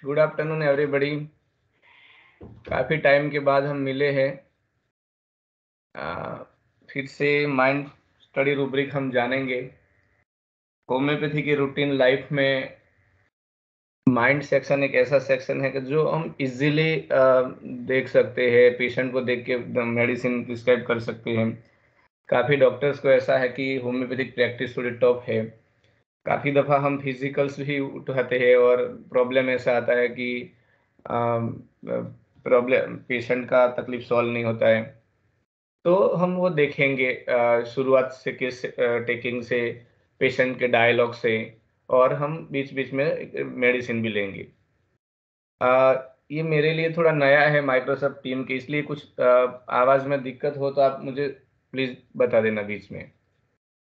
Good afternoon everybody. काफ़ी time के बाद हम मिले हैं। फिर से माइंड स्टडी रूब्रिक हम जानेंगे। होम्योपैथी की रूटीन लाइफ में माइंड सेक्शन एक ऐसा सेक्शन है कि जो हम इजीली देख सकते हैं, पेशेंट को देख के मेडिसिन प्रिस्क्राइब कर सकते हैं। काफ़ी डॉक्टर्स को ऐसा है कि होम्योपैथिक प्रैक्टिस थोड़ी टफ है। काफ़ी दफ़ा हम फिजिकल्स भी उठाते हैं और प्रॉब्लम ऐसा आता है कि प्रॉब्लम पेशेंट का तकलीफ सॉल्व नहीं होता है। तो हम वो देखेंगे शुरुआत से केस टेकिंग से, पेशेंट के डायलॉग से, और हम बीच बीच में मेडिसिन भी लेंगे। ये मेरे लिए थोड़ा नया है माइक्रोसॉफ्ट टीम के, इसलिए कुछ आवाज़ में दिक्कत हो तो आप मुझे प्लीज़ बता देना बीच में।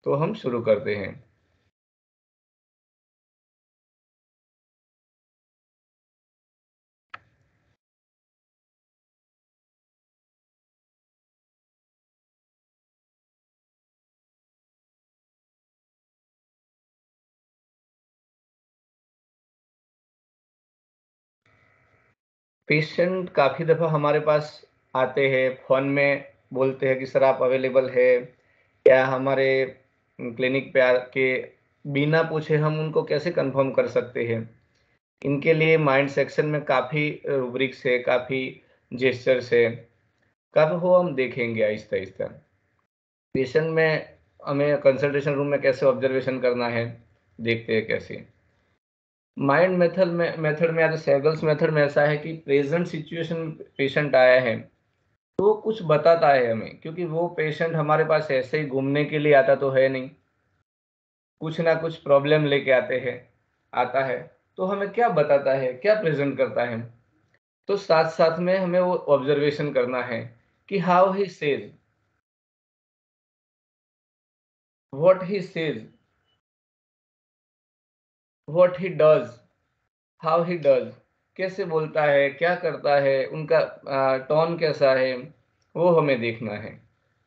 तो हम शुरू करते हैं। पेशेंट काफ़ी दफ़ा हमारे पास आते हैं, फ़ोन में बोलते हैं कि सर आप अवेलेबल है, या हमारे क्लिनिक पे आके बिना पूछे हम उनको कैसे कंफर्म कर सकते हैं। इनके लिए माइंड सेक्शन में काफ़ी रूब्रिक्स है, काफ़ी जेस्चर्स है, काफ़ी वो हम देखेंगे आहिस्ता-आहिस्ता। पेशेंट में हमें कंसल्टेशन रूम में कैसे ऑब्जर्वेशन करना है, देखते हैं कैसे। माइंड मेथड में या तो सेगल्स मेथड में ऐसा है कि प्रेज़ेंट सिचुएशन में पेशेंट आया है, तो वो कुछ बताता है हमें, क्योंकि वो पेशेंट हमारे पास ऐसे ही घूमने के लिए आता तो है नहीं। कुछ ना कुछ प्रॉब्लम लेके आता है, तो हमें क्या बताता है, क्या प्रेज़ेंट करता है। तो साथ-साथ में हमें वो ऑब्ज़र्वेशन करना है कि how he says, what he says, what he does, how he does, कैसे बोलता है, क्या करता है, उनका टोन कैसा है, वो हमें देखना है।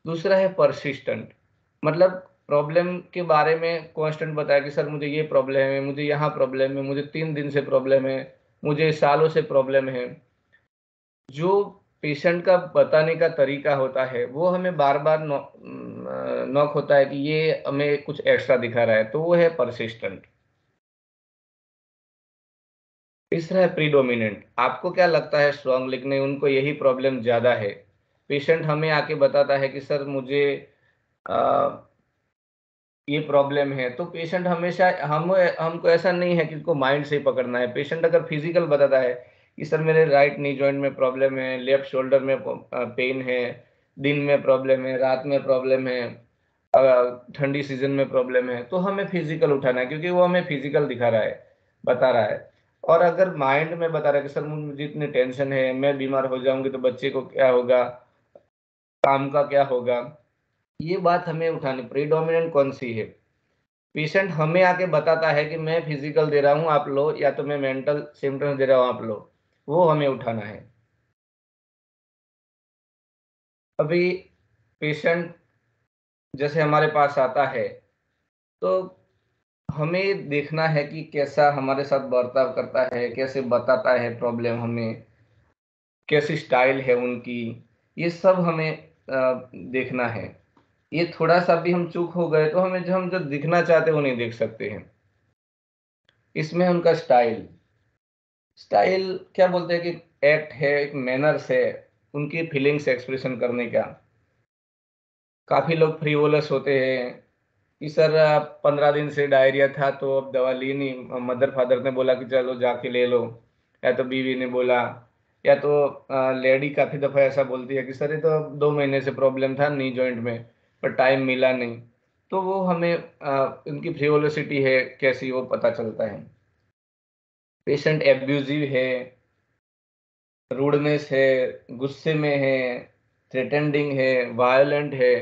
दूसरा है पर्सिस्टेंट, मतलब प्रॉब्लम के बारे में कांस्टेंट बताया कि सर मुझे ये प्रॉब्लम है, मुझे यहाँ प्रॉब्लम है, मुझे 3 दिन से प्रॉब्लम है, मुझे सालों से प्रॉब्लम है। जो पेशेंट का बताने का तरीका होता है, वो हमें बार-बार नॉक होता है कि ये हमें कुछ एक्स्ट्रा दिखा रहा है, तो वो है पर्सिस्टेंट। तीसरा है प्रीडोमिनेंट, आपको क्या लगता है स्ट्रॉन्ग लिखने, उनको यही प्रॉब्लम ज़्यादा है। पेशेंट हमें आके बताता है कि सर मुझे अ, ये प्रॉब्लम है, तो पेशेंट हमेशा हमको ऐसा नहीं है कि इसको माइंड से ही पकड़ना है। पेशेंट अगर फिजिकल बताता है कि सर मेरे राइट नी जॉइंट में प्रॉब्लम है, लेफ्ट शोल्डर में पेन है, दिन में प्रॉब्लम है, रात में प्रॉब्लम है, ठंडी सीजन में प्रॉब्लम है, तो हमें फिजिकल उठाना है, क्योंकि वो हमें फिजिकल दिखा रहा है, बता रहा है। और अगर माइंड में बता रहा है कि सर मुझे इतनी टेंशन है, मैं बीमार हो जाऊंगी तो बच्चे को क्या होगा, काम का क्या होगा, ये बात हमें उठानी। प्रीडोमिनेंट कौन सी है? पेशेंट हमें आके बताता है कि मैं फिजिकल दे रहा हूँ आप लो, या तो मैं मेंटल सिम्टम्स दे रहा हूँ आप लो, वो हमें उठाना है। अभी पेशेंट जैसे हमारे पास आता है, तो हमें देखना है कि कैसा हमारे साथ बर्ताव करता है, कैसे बताता है प्रॉब्लम हमें, कैसी स्टाइल है उनकी, ये सब हमें देखना है। ये थोड़ा-सा भी हम चूक हो गए तो हमें जो दिखना चाहते हैं वो नहीं देख सकते हैं। इसमें उनका स्टाइल, स्टाइल क्या बोलते हैं कि एक्ट है, एक मैनर्स है, उनकी फीलिंग्स एक्सप्रेशन करने का। काफ़ी लोग फ्रीवोलस होते हैं कि सर 15 दिन से डायरिया था तो अब दवा ली नहीं, मदर फादर ने बोला कि चलो जाके ले लो, या तो बीवी ने बोला, या तो लेडी काफ़ी दफ़ा ऐसा बोलती है कि सर ये तो 2 महीने से प्रॉब्लम था नी जॉइंट में, पर टाइम मिला नहीं। तो वो हमें उनकी फ्रीवोलिसिटी है कैसी, वो पता चलता है। पेशेंट एब्यूज़िव है, रूडनेस है, गुस्से में है, थ्रेटनिंग है, वायलेंट है,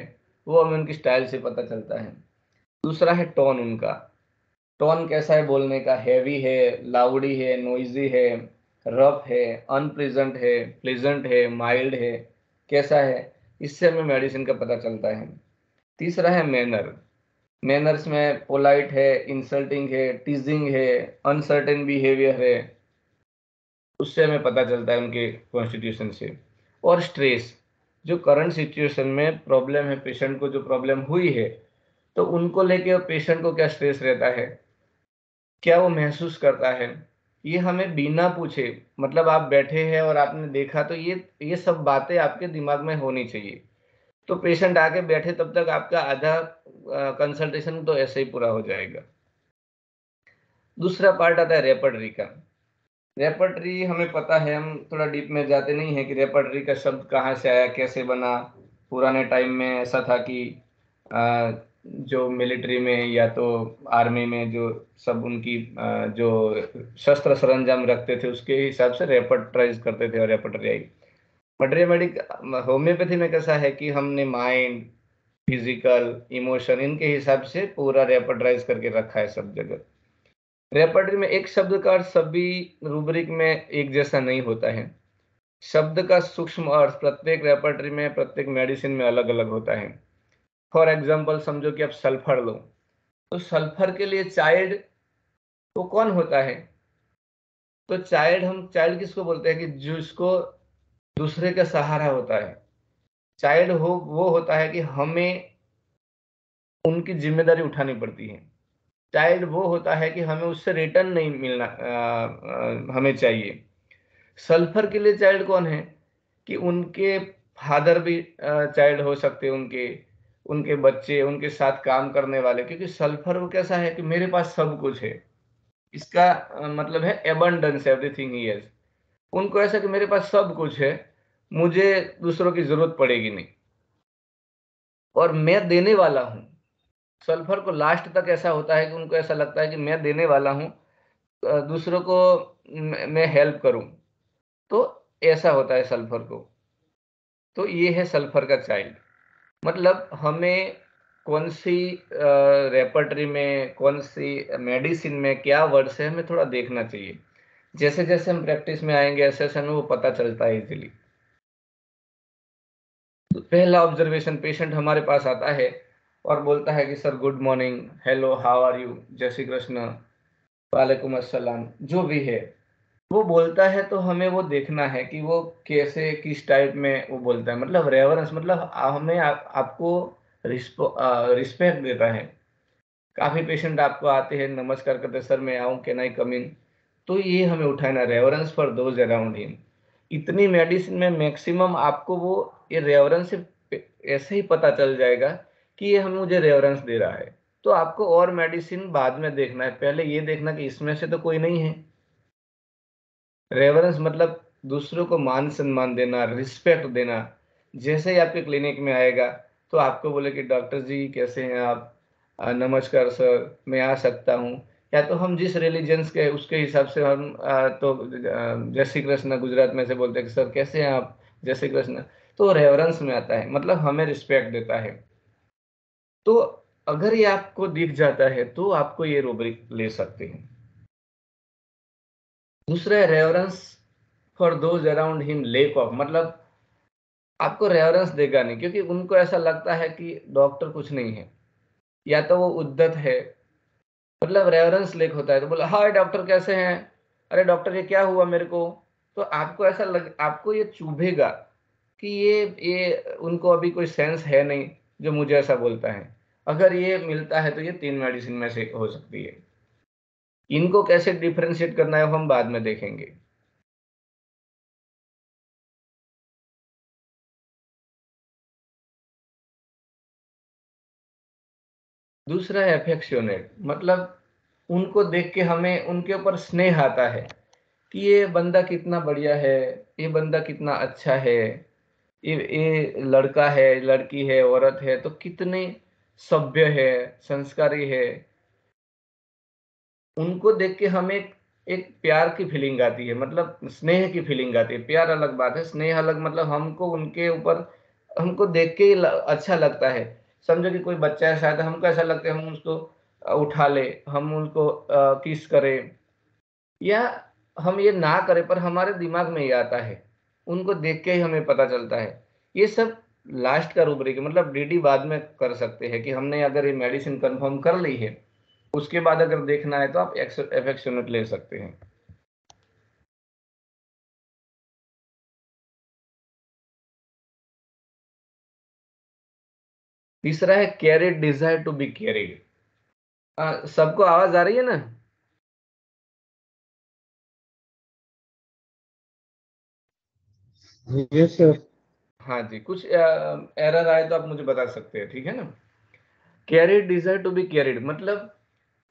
वो हमें उनकी स्टाइल से पता चलता है। दूसरा है टोन उनका, टोन कैसा है बोलने का, हेवी है, लाउडी है, नॉइज़ी है, रफ़ है, अनप्लीज़ेंट है, प्लीज़ेंट है, माइल्ड है, कैसा है? इससे हमें मेडिसिन का पता चलता है। तीसरा है मैनर, मैनर्स में पोलाइट है, इंसल्टिंग है, टीज़िंग है, अनसर्टेन बिहेवियर है, उससे हमें पता चलता है उनके कॉन्स्टिट्यूशन से। और स्ट्रेस, जो करंट सिचुएशन में प्रॉब्लम है, पेशेंट को जो प्रॉब्लम हुई है, तो उनको लेके पेशेंट को क्या स्ट्रेस रहता है, क्या वो महसूस करता है, ये हमें बिना पूछे, मतलब आप बैठे हैं और आपने देखा, तो ये सब बातें आपके दिमाग में होनी चाहिए। तो पेशेंट आके बैठे तब तक आपका आधा कंसल्टेशन तो ऐसे ही पूरा हो जाएगा। दूसरा पार्ट आता है रेपर्टरी का। रेपर्टरी हमें पता है, हम थोड़ा डीप में जाते नहीं है कि रेपर्टरी का शब्द कहाँ से आया, कैसे बना। पुराने टाइम में ऐसा था कि अ, जो मिलिट्री में या तो आर्मी में जो सब उनकी जो शस्त्र सरंजाम रखते थे, उसके हिसाब से रेपर्टराइज करते थे और रेपर्टरी आई। बट रेमेडिक होम्योपैथी में कैसा है कि हमने माइंड, फिजिकल, इमोशन, इनके हिसाब से पूरा रेपर्टराइज करके रखा है सब जगह। रेपर्टरी में एक शब्द का अर्थ सभी रूब्रिक में एक जैसा नहीं होता है। शब्द का सूक्ष्म अर्थ प्रत्येक रेपर्टरी में, प्रत्येक मेडिसिन में अलग अलग होता है। फॉर एग्जाम्पल समझो कि आप सल्फर लो, तो सल्फर के लिए चाइल्ड वो कौन होता है? तो चाइल्ड, हम चाइल्ड किसको बोलते हैं कि जिसको दूसरे का सहारा होता है। चाइल्ड हो वो होता है कि हमें उनकी जिम्मेदारी उठानी पड़ती है। चाइल्ड वो होता है कि हमें उससे रिटर्न नहीं मिलना, हमें चाहिए। सल्फर के लिए चाइल्ड कौन है? कि उनके फादर भी चाइल्ड हो सकते हैं, उनके उनके बच्चे, उनके साथ काम करने वाले, क्योंकि सल्फर वो कैसा है कि मेरे पास सब कुछ है। इसका मतलब है एबंडेंस, एवरीथिंग ही हैज। उनको ऐसा कि मेरे पास सब कुछ है, मुझे दूसरों की जरूरत पड़ेगी नहीं, और मैं देने वाला हूँ। सल्फर को लास्ट तक ऐसा होता है कि उनको ऐसा लगता है कि मैं देने वाला हूँ, दूसरों को मैं हेल्प करूं। तो ऐसा होता है सल्फर को। तो ये है सल्फर का चाइल्ड। मतलब हमें कौन सी रेपर्टरी में, कौन सी मेडिसिन में क्या वर्ड्स है, हमें थोड़ा देखना चाहिए। जैसे जैसे हम प्रैक्टिस में आएंगे ऐसे ऐसे हमें वो पता चलता है इजीली। तो पहला ऑब्जर्वेशन, पेशेंट हमारे पास आता है और बोलता है कि sir good morning, hello, how are you, जय श्री कृष्ण, वालेकुम अस्सलाम, जो भी है वो बोलता है। तो हमें वो देखना है कि वो कैसे, किस टाइप में वो बोलता है। मतलब रेवरेंस, मतलब हमें आपको रिस्पेक्ट देता है। काफी पेशेंट आपको आते हैं, नमस्कार करते, सर मैं आऊं, कैन आई कम इन। तो ये हमें उठाना, reverence for those around him. इतनी मेडिसिन में मैक्सिमम आपको वो ये रेवरेंस से ऐसे ही पता चल जाएगा कि ये हम मुझे रेवरेंस दे रहा है। तो आपको और मेडिसिन बाद में देखना है, पहले ये देखना कि इसमें से तो कोई नहीं है। रेवरेंस मतलब दूसरों को मान सम्मान देना, रिस्पेक्ट देना। जैसे ही आपके क्लिनिक में आएगा तो आपको बोले कि डॉक्टर जी कैसे हैं आप, नमस्कार सर, मैं आ सकता हूँ। या तो हम जिस रिलीजन्स के उसके हिसाब से हम जय श्री कृष्ण गुजरात में से बोलते हैं कि सर कैसे हैं आप, जय श्री कृष्ण। तो रेवरेंस में आता है, मतलब हमें रिस्पेक्ट देता है। तो अगर ये आपको दिख जाता है तो आपको ये रूब्रिक ले सकते हैं। दूसरा है reverence for those around him lake of, मतलब आपको रेवरेंस देगा नहीं, क्योंकि उनको ऐसा लगता है कि डॉक्टर कुछ नहीं है, या तो वो उद्दत है। मतलब रेवरेंस लेक होता है तो बोला हाय डॉक्टर कैसे हैं, अरे डॉक्टर ये क्या हुआ मेरे को। तो आपको ऐसा लग, आपको ये चुभेगा कि ये उनको अभी कोई सेंस है नहीं जो मुझे ऐसा बोलता है। अगर ये मिलता है तो ये 3 मेडिसिन में से हो सकती है। इनको कैसे डिफरेंशिएट करना है वो हम बाद में देखेंगे। दूसरा है अफेक्शनेट, मतलब उनको देख के हमें उनके ऊपर स्नेह आता है कि ये बंदा कितना बढ़िया है, ये बंदा कितना अच्छा है, ये लड़का है, लड़की है, औरत है, तो कितने सभ्य है, संस्कारी है। उनको देख के हमें एक प्यार की फीलिंग आती है, मतलब स्नेह की फीलिंग आती है। प्यार अलग बात है, स्नेह अलग, मतलब हमको उनके ऊपर, हमको देख के ही अच्छा लगता है। समझो कि कोई बच्चा है शायद, हमको ऐसा लगता है हम उसको उठा ले, हम उनको किस करें, या हम ये ना करें, पर हमारे दिमाग में ये आता है। उनको देख के ही हमें पता चलता है। ये सब लास्ट का रूब्रिक है, मतलब डीडी बाद में कर सकते हैं कि हमने अगर ये मेडिसिन कंफर्म कर ली है, उसके बाद अगर देखना है तो आप एफेक्शनट ले सकते हैं। तीसरा है carried desire to be carried. सबको आवाज आ रही है ना? Yes sir. हाँ जी, कुछ एरर आए तो आप मुझे बता सकते हैं, ठीक है ना? Carried desire to be carried मतलब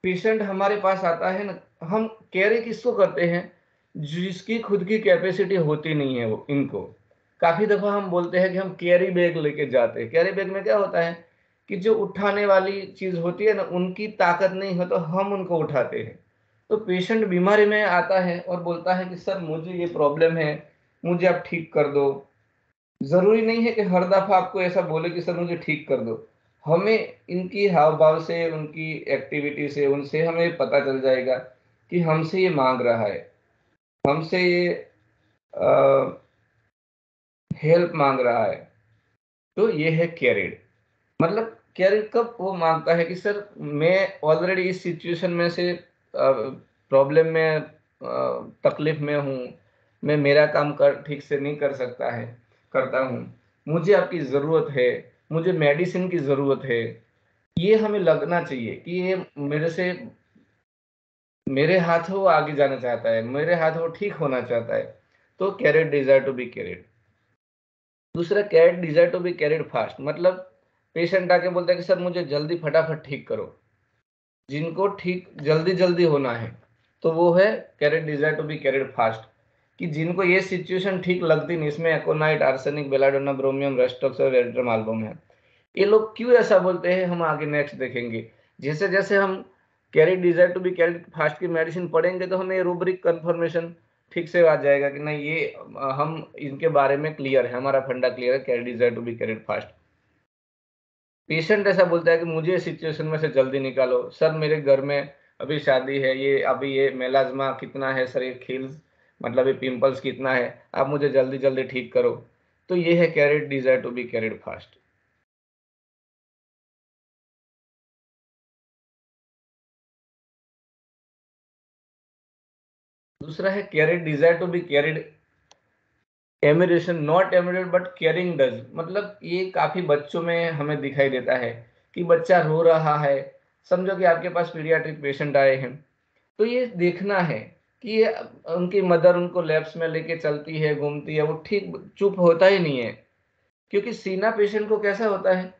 पेशेंट हमारे पास आता है ना, हम कैरी किसको करते हैं? जिसकी खुद की कैपेसिटी होती नहीं है, वो इनको काफी दफा हम बोलते हैं कि हम कैरी बैग लेके जाते हैं। कैरी बैग में क्या होता है कि जो उठाने वाली चीज होती है ना, उनकी ताकत नहीं हो तो हम उनको उठाते हैं। तो पेशेंट बीमारी में आता है और बोलता है कि सर मुझे ये प्रॉब्लम है, मुझे आप ठीक कर दो। जरूरी नहीं है कि हर दफा आपको ऐसा बोले कि सर मुझे ठीक कर दो। हमें इनकी हाव भाव से, उनकी एक्टिविटी से, उनसे हमें पता चल जाएगा कि हमसे ये मांग रहा है, हमसे ये हेल्प मांग रहा है। तो ये है कैरिड। मतलब कैरिड कब वो मांगता है कि सर मैं ऑलरेडी इस सिचुएशन में से, प्रॉब्लम में, तकलीफ में हूँ, मैं मेरा काम कर ठीक से नहीं कर सकता है, करता हूँ, मुझे आपकी ज़रूरत है, मुझे मेडिसिन की ज़रूरत है। ये हमें लगना चाहिए कि ये मेरे से, मेरे हाथों वो आगे जाना चाहता है, मेरे हाथों वो ठीक होना चाहता है। तो carried desire to be carried. दूसरा carried desire to be carried fast मतलब पेशेंट आके बोलता है कि सर मुझे जल्दी फटाफट ठीक करो। जिनको ठीक जल्दी जल्दी होना है तो वो है carried desire to be carried fast. कि जिनको ये सिचुएशन ठीक लगती नहीं, इसमें एकोनाइट, आर्सेनिक, बेलाडोना, ब्रोमियम, रेस्टोक्स और एल्बम है। ये लोग क्यों ऐसा बोलते हैं हम आगे नेक्स्ट देखेंगे। जैसे जैसे हम carried desire to be carried fast की मेडिसिन पढ़ेंगे तो हमें रूब्रिक कंफर्मेशन ठीक से आ जाएगा कि नहीं, ये हम इनके बारे में क्लियर है, हमारा फंडा क्लियर है, carried desire to be carried fast. Patient ऐसा बोलता है कि मुझे सिचुएशन में से जल्दी निकालो सर, मेरे घर में अभी शादी है, ये अभी ये मेलाज्मा कितना है सर, ये खील्स मतलब ये पिंपल्स कितना है, आप मुझे जल्दी जल्दी ठीक करो। तो ये है carried desire to be carried fast. दूसरा है carried desire to be carried admiration, not emirate but carrying does. मतलब ये काफी बच्चों में हमें दिखाई देता है कि बच्चा रो रहा है, समझो कि आपके पास पीडियाट्रिक पेशेंट आए हैं, तो ये देखना है कि ये उनकी मदर उनको लैब्स में लेके चलती है, घूमती है, वो ठीक चुप होता ही नहीं है। क्योंकि सीना पेशेंट को कैसा होता है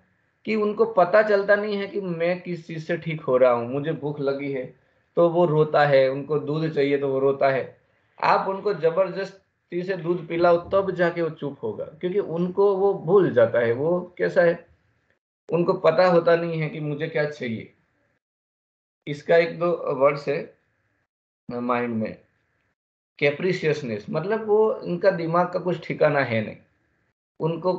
कि उनको पता चलता नहीं है कि मैं किस चीज से ठीक हो रहा हूँ। मुझे भूख लगी है तो वो रोता है, उनको दूध चाहिए तो वो रोता है। आप उनको जबरदस्ती से दूध पिलाओ तब जाके वो चुप होगा, क्योंकि उनको वो भूल जाता है। वो कैसा है, उनको पता होता नहीं है कि मुझे क्या चाहिए। इसका एक दो वर्ड्स है माइंड में। कैप्रिशियसनेस मतलब वो, इनका दिमाग का कुछ ठिकाना है नहीं, उनको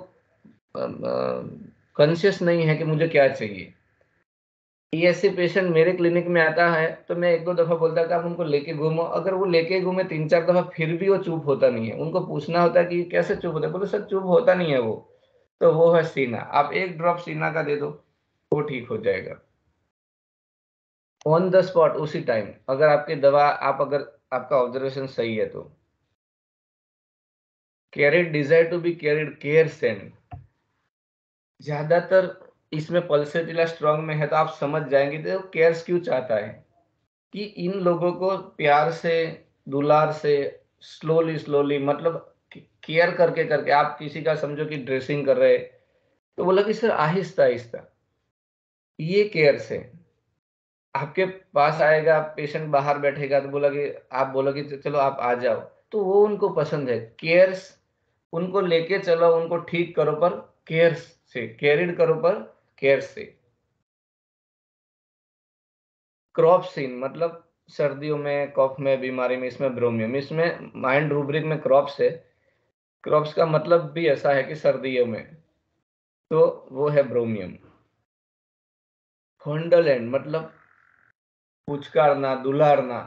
कॉन्शियस नहीं है कि मुझे क्या चाहिए। ये ऐसे पेशेंट मेरे क्लिनिक में आता है तो मैं एक दो दफा बोलता कि आप उनको लेके घूमो, अगर वो लेके घूमे तीन चार दफा फिर भी वो चुप होता नहीं है, उनको पूछना होता है कि कैसे चुप होता है, बोले सर चुप होता नहीं है वो। तो वो है सीना, आप एक ड्रॉप सीना का दे दो वो ठीक हो जाएगा ऑन द स्पॉट, उसी टाइम। अगर आपकी दवा, आप अगर आपका ऑब्जर्वेशन सही है तो। Carried desire to be carried caressed and, ज्यादातर इसमें पल्सेटिला स्ट्रांग में है तो आप समझ जाएंगे तो केयर्स क्यों चाहता है कि इन लोगों को प्यार से, दुलार से, स्लोली स्लोली मतलब केयर करके करके, आप किसी का समझो कि ड्रेसिंग कर रहे तो बोला कि सर आहिस्ता आहिस्ता, ये केयर से। आपके पास आएगा पेशेंट, बाहर बैठेगा तो बोला कि आप बोलो कि चलो आप आ जाओ, तो वो उनको पसंद है केयर्स। उनको लेके चलो, उनको ठीक करो पर केयर से, कैरिड करो पर केयर से। क्रॉप सीन मतलब सर्दियों में, कफ में, बीमारी में, इसमें ब्रोमियम, इसमें माइंड रूब्रिक में क्रॉप्स है। क्रॉप्स का मतलब भी ऐसा है कि सर्दियों में, तो वो है ब्रोमियम। फंडल एंड मतलब पुचकारना, दुलारना।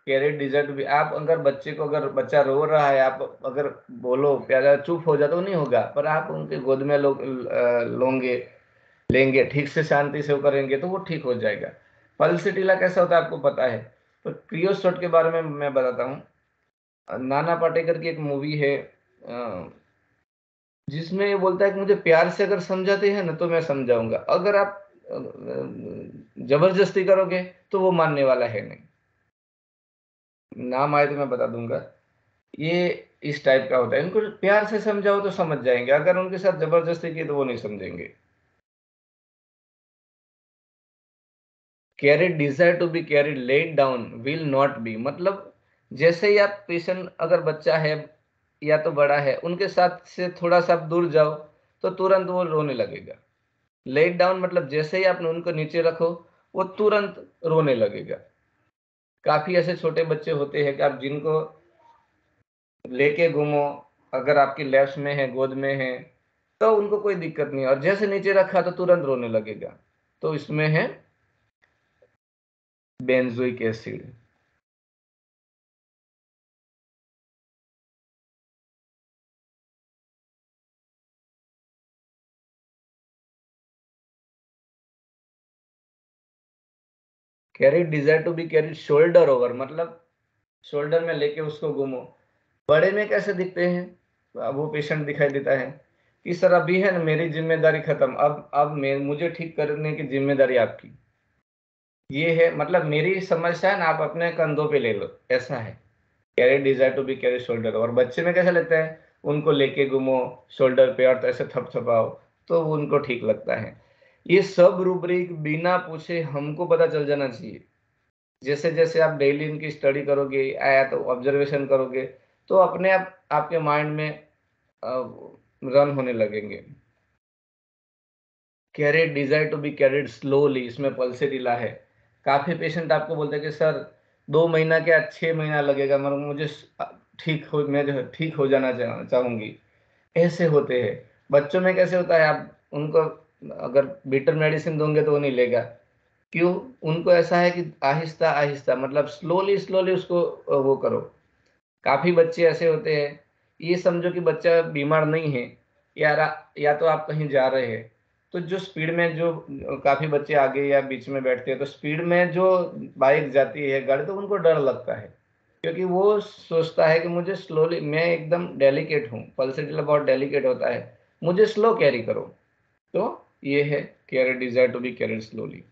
कैरिड डिजर्ट भी, आप अगर बच्चे को, अगर बच्चा रो रहा है, आप अगर बोलो प्यारा चुप हो जा तो नहीं होगा, पर आप उनके गोद में लोगे, लेंगे, ठीक से शांति से वो करेंगे तो वो ठीक हो जाएगा। पल्सिटिला कैसा होता है आपको पता है। तो क्रियोसोट के बारे में मैं बताता हूँ। नाना पाटेकर की एक मूवी है, जिसमें ये बोलता है कि मुझे प्यार से अगर समझाते हैं ना तो मैं समझाऊंगा, अगर आप जबरदस्ती करोगे तो वो मानने वाला है नहीं। नाम आए तो मैं बता दूंगा। ये इस टाइप का होता है, इनको प्यार से समझाओ तो समझ जाएंगे, अगर उनके साथ जबरदस्ती की तो वो नहीं समझेंगे। Carried desire to be carried laid down will not be, मतलब जैसे ही आप पेशेंट, अगर बच्चा है या तो बड़ा है, उनके साथ से थोड़ा सा आप दूर जाओ तो तुरंत वो रोने लगेगा। लेट डाउन मतलब जैसे ही आपने उनको नीचे रखो वो तुरंत रोने लगेगा। काफी ऐसे छोटे बच्चे होते हैं कि आप जिनको लेके घूमो, अगर आपकी लैप्स में है, गोद में है, तो उनको कोई दिक्कत नहीं, और जैसे नीचे रखा तो तुरंत रोने लगेगा। तो इसमें है benzoic acid. Carried desire to be carried shoulder over, मतलब शोल्डर में लेके उसको घूमो। बड़े में कैसे दिखते हैं, अब वो पेशेंट दिखाई देता है कि सर अभी है ना मेरी जिम्मेदारी खत्म, अब मैं मुझे ठीक करने की जिम्मेदारी आपकी। ये है, मतलब मेरी समस्या है ना आप अपने कंधों पे ले लो, ऐसा है। Carry desire to be carry shoulder. और बच्चे में कैसा लगता है, उनको लेके घूमो शोल्डर पे और तो ऐसे थपथपाओ तो वो उनको ठीक लगता है। ये सब रूब्रिक बिना पूछे हमको पता चल जाना चाहिए। जैसे जैसे आप डेली इनकी स्टडी करोगे या तो ऑब्जर्वेशन करोगे, तो अपने आप आपके माइंड में रन होने लगेंगे। Carried desire to be carried slowly, इसमें पल्सेटिला है। काफी पेशेंट आपको बोलते हैं कि सर 2 महीना क्या 6 महीना लगेगा, मगर मुझे ठीक हो, मैं जो है ठीक हो जाना चाहूंगी। ऐसे होते हैं। बच्चों में कैसे होता है, आप उनको अगर बिटर मेडिसिन दोगे तो वो नहीं लेगा। क्यों? उनको ऐसा है कि आहिस्ता आहिस्ता, मतलब स्लोली स्लोली उसको वो करो। काफी बच्चे ऐसे होते हैं, ये समझो कि बच्चा बीमार नहीं है, या तो आप कहीं जा रहे हैं, तो जो स्पीड में जो काफी बच्चे आगे या बीच में बैठते हैं, तो स्पीड में जो बाइक जाती है, गाड़ी, तो उनको डर लगता है, क्योंकि वो सोचता है कि मुझे स्लोली, मैं एकदम डेलिकेट हूँ, पल्सेटिल बहुत डेलिकेट होता है, मुझे स्लो कैरी करो। तो ये है carry desire to be carried slowly.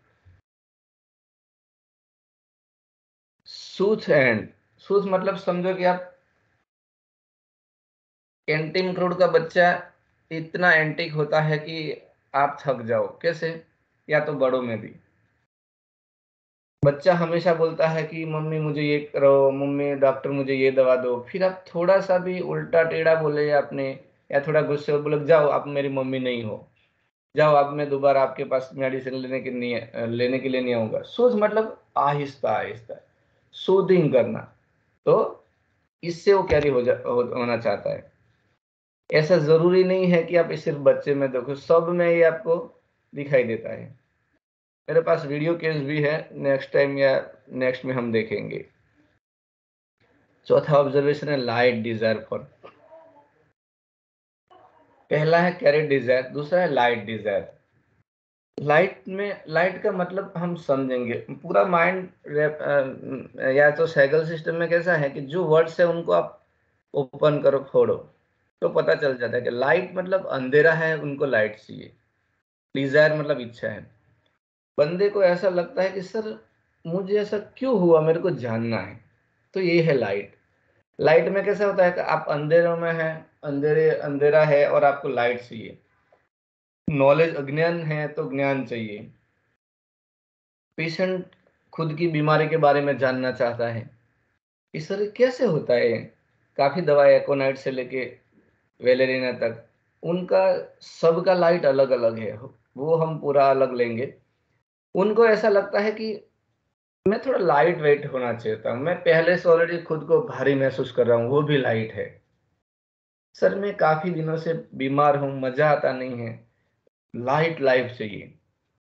Soothe and, soothe मतलब समझो कि आप एंटीम क्रूड का बच्चा इतना एंटिक होता है कि आप थक जाओ। कैसे? या तो बड़ों में भी बच्चा हमेशा बोलता है कि मम्मी मुझे ये करो, मम्मी डॉक्टर मुझे ये दवा दो, फिर आप थोड़ा सा भी उल्टा टेढ़ा बोले आपने, या थोड़ा गुस्से में बोले जाओ आप मेरी मम्मी नहीं हो, जाओ अब मैं दोबारा आपके पास मेडिसिन लेने के लिए नहीं आऊंगा। सोच मतलब आहिस्ता आहिस्ता सूदिंग करना। तो इससे वो कैरी होना चाहता है। ऐसा जरूरी नहीं है कि आप इस सिर्फ बच्चे में देखो, सब में ये आपको दिखाई देता है। मेरे पास वीडियो केस भी है, नेक्स्ट टाइम या नेक्स्ट में हम देखेंगे। चौथा ऑब्जर्वेशन है लाइट डिजायर फॉर। पहला है कैरेट डिजायर, दूसरा है लाइट डिजायर। लाइट में, लाइट का मतलब हम समझेंगे पूरा माइंड, या तो साइकिल सिस्टम में कैसा है कि जो वर्ड्स है उनको आप ओपन करो, फोड़ो, तो पता चल जाता है कि लाइट मतलब अंधेरा है, उनको लाइट चाहिए। डिजायर मतलब इच्छा है। बंदे को ऐसा लगता है कि सर मुझे ऐसा क्यों हुआ, मेरे को जानना है। तो ये है लाइट। लाइट में कैसा होता है कि आप अंधेरों में हैं, अंधेरा है और आपको लाइट चाहिए। नॉलेज, अज्ञान है तो ज्ञान चाहिए। पेशेंट खुद की बीमारी के बारे में जानना चाहता है, इस तरह कैसे होता है। काफी दवाई एकोनाइट से लेके वेलेरिना तक, उनका सबका लाइट अलग अलग है, वो हम पूरा अलग लेंगे। उनको ऐसा लगता है कि मैं थोड़ा लाइट वेट होना चाहता हूँ, मैं पहले से ऑलरेडी खुद को भारी महसूस कर रहा हूँ, वो भी लाइट है। सर मैं काफी दिनों से बीमार हूँ, मजा आता नहीं है, लाइट लाइफ चाहिए।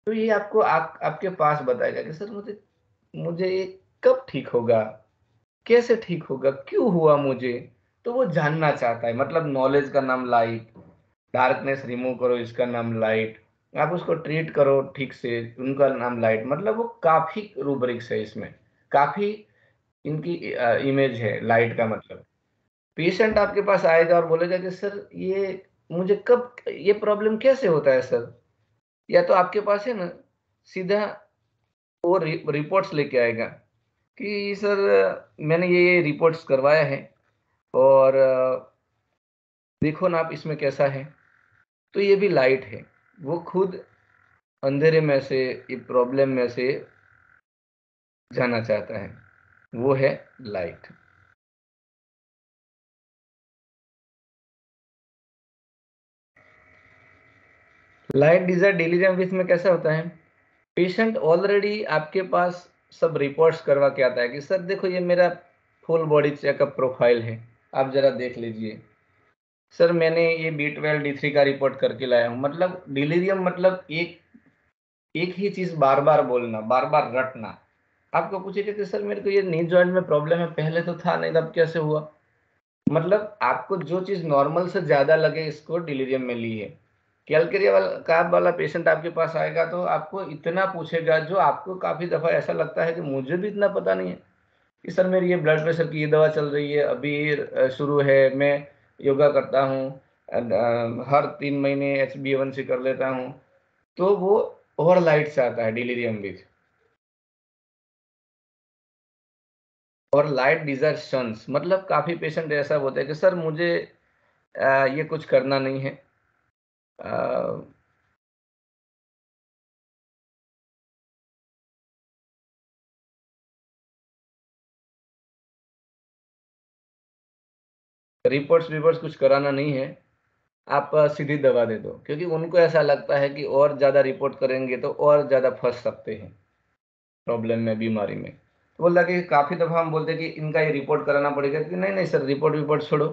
तो ये आपको आपके पास बताएगा कि सर मुझे मुझे ये कब ठीक होगा, कैसे ठीक होगा, क्यों हुआ मुझे। तो वो जानना चाहता है, मतलब नॉलेज का नाम लाइट, डार्कनेस रिमूव करो इसका नाम लाइट, आप उसको ट्रीट करो ठीक से उनका नाम लाइट। मतलब वो काफी रूब्रिक्स है इसमें, काफी इनकी इमेज है लाइट का। मतलब पेशेंट आपके पास आएगा और बोलेगा कि सर ये मुझे कब ये प्रॉब्लम कैसे होता है सर? या तो आपके पास है ना सीधा वो रिपोर्ट्स लेके आएगा कि सर मैंने ये रिपोर्ट्स करवाया है और देखो ना आप इसमें कैसा है। तो ये भी लाइट है, वो खुद अंधेरे में से, ये प्रॉब्लम में से जाना चाहता है, वो है light. Light desire delirium with में कैसा होता है, पेशेंट ऑलरेडी आपके पास सब रिपोर्ट्स करवा के आता है कि सर देखो ये मेरा फुल बॉडी चेकअप प्रोफाइल है, आप जरा देख लीजिए। सर मैंने ये B12 D3 का रिपोर्ट करके लाया हूँ। मतलब डिलीरियम मतलब एक एक ही चीज बार बार बोलना, बार बार रटना। आपको पूछेगा कि सर मेरे को ये नी जॉइंट में प्रॉब्लम है, पहले तो था नहीं, तब कैसे हुआ? मतलब आपको जो चीज नॉर्मल से ज्यादा लगे, इसको डिलीरियम में ली है। कैलकेरिया वाला कार्ब वाला पेशेंट आपके पास आएगा तो आपको इतना पूछेगा जो आपको काफी दफा ऐसा लगता है कि मुझे भी इतना पता नहीं है कि सर मेरी ये ब्लड प्रेशर की ये दवा चल रही है, अभी शुरू है, मैं योगा करता हूँ, हर 3 महीने HbA1c कर लेता हूँ। तो वो ओवर लाइट से आता है डिलीरियम विथ, और लाइट डिजर्शंस मतलब काफी पेशेंट ऐसा होते हैं कि सर मुझे ये कुछ करना नहीं है। रिपोर्ट्स विपोर्ट्स कुछ कराना नहीं है, आप सीधी दवा दे दो, क्योंकि उनको ऐसा लगता है कि और ज्यादा रिपोर्ट करेंगे तो और ज्यादा फंस सकते हैं प्रॉब्लम में, बीमारी में। तो बोलता कि काफी दफा हम बोलते हैं कि इनका ये रिपोर्ट कराना पड़ेगा, कि नहीं नहीं सर रिपोर्ट विपोर्ट छोड़ो,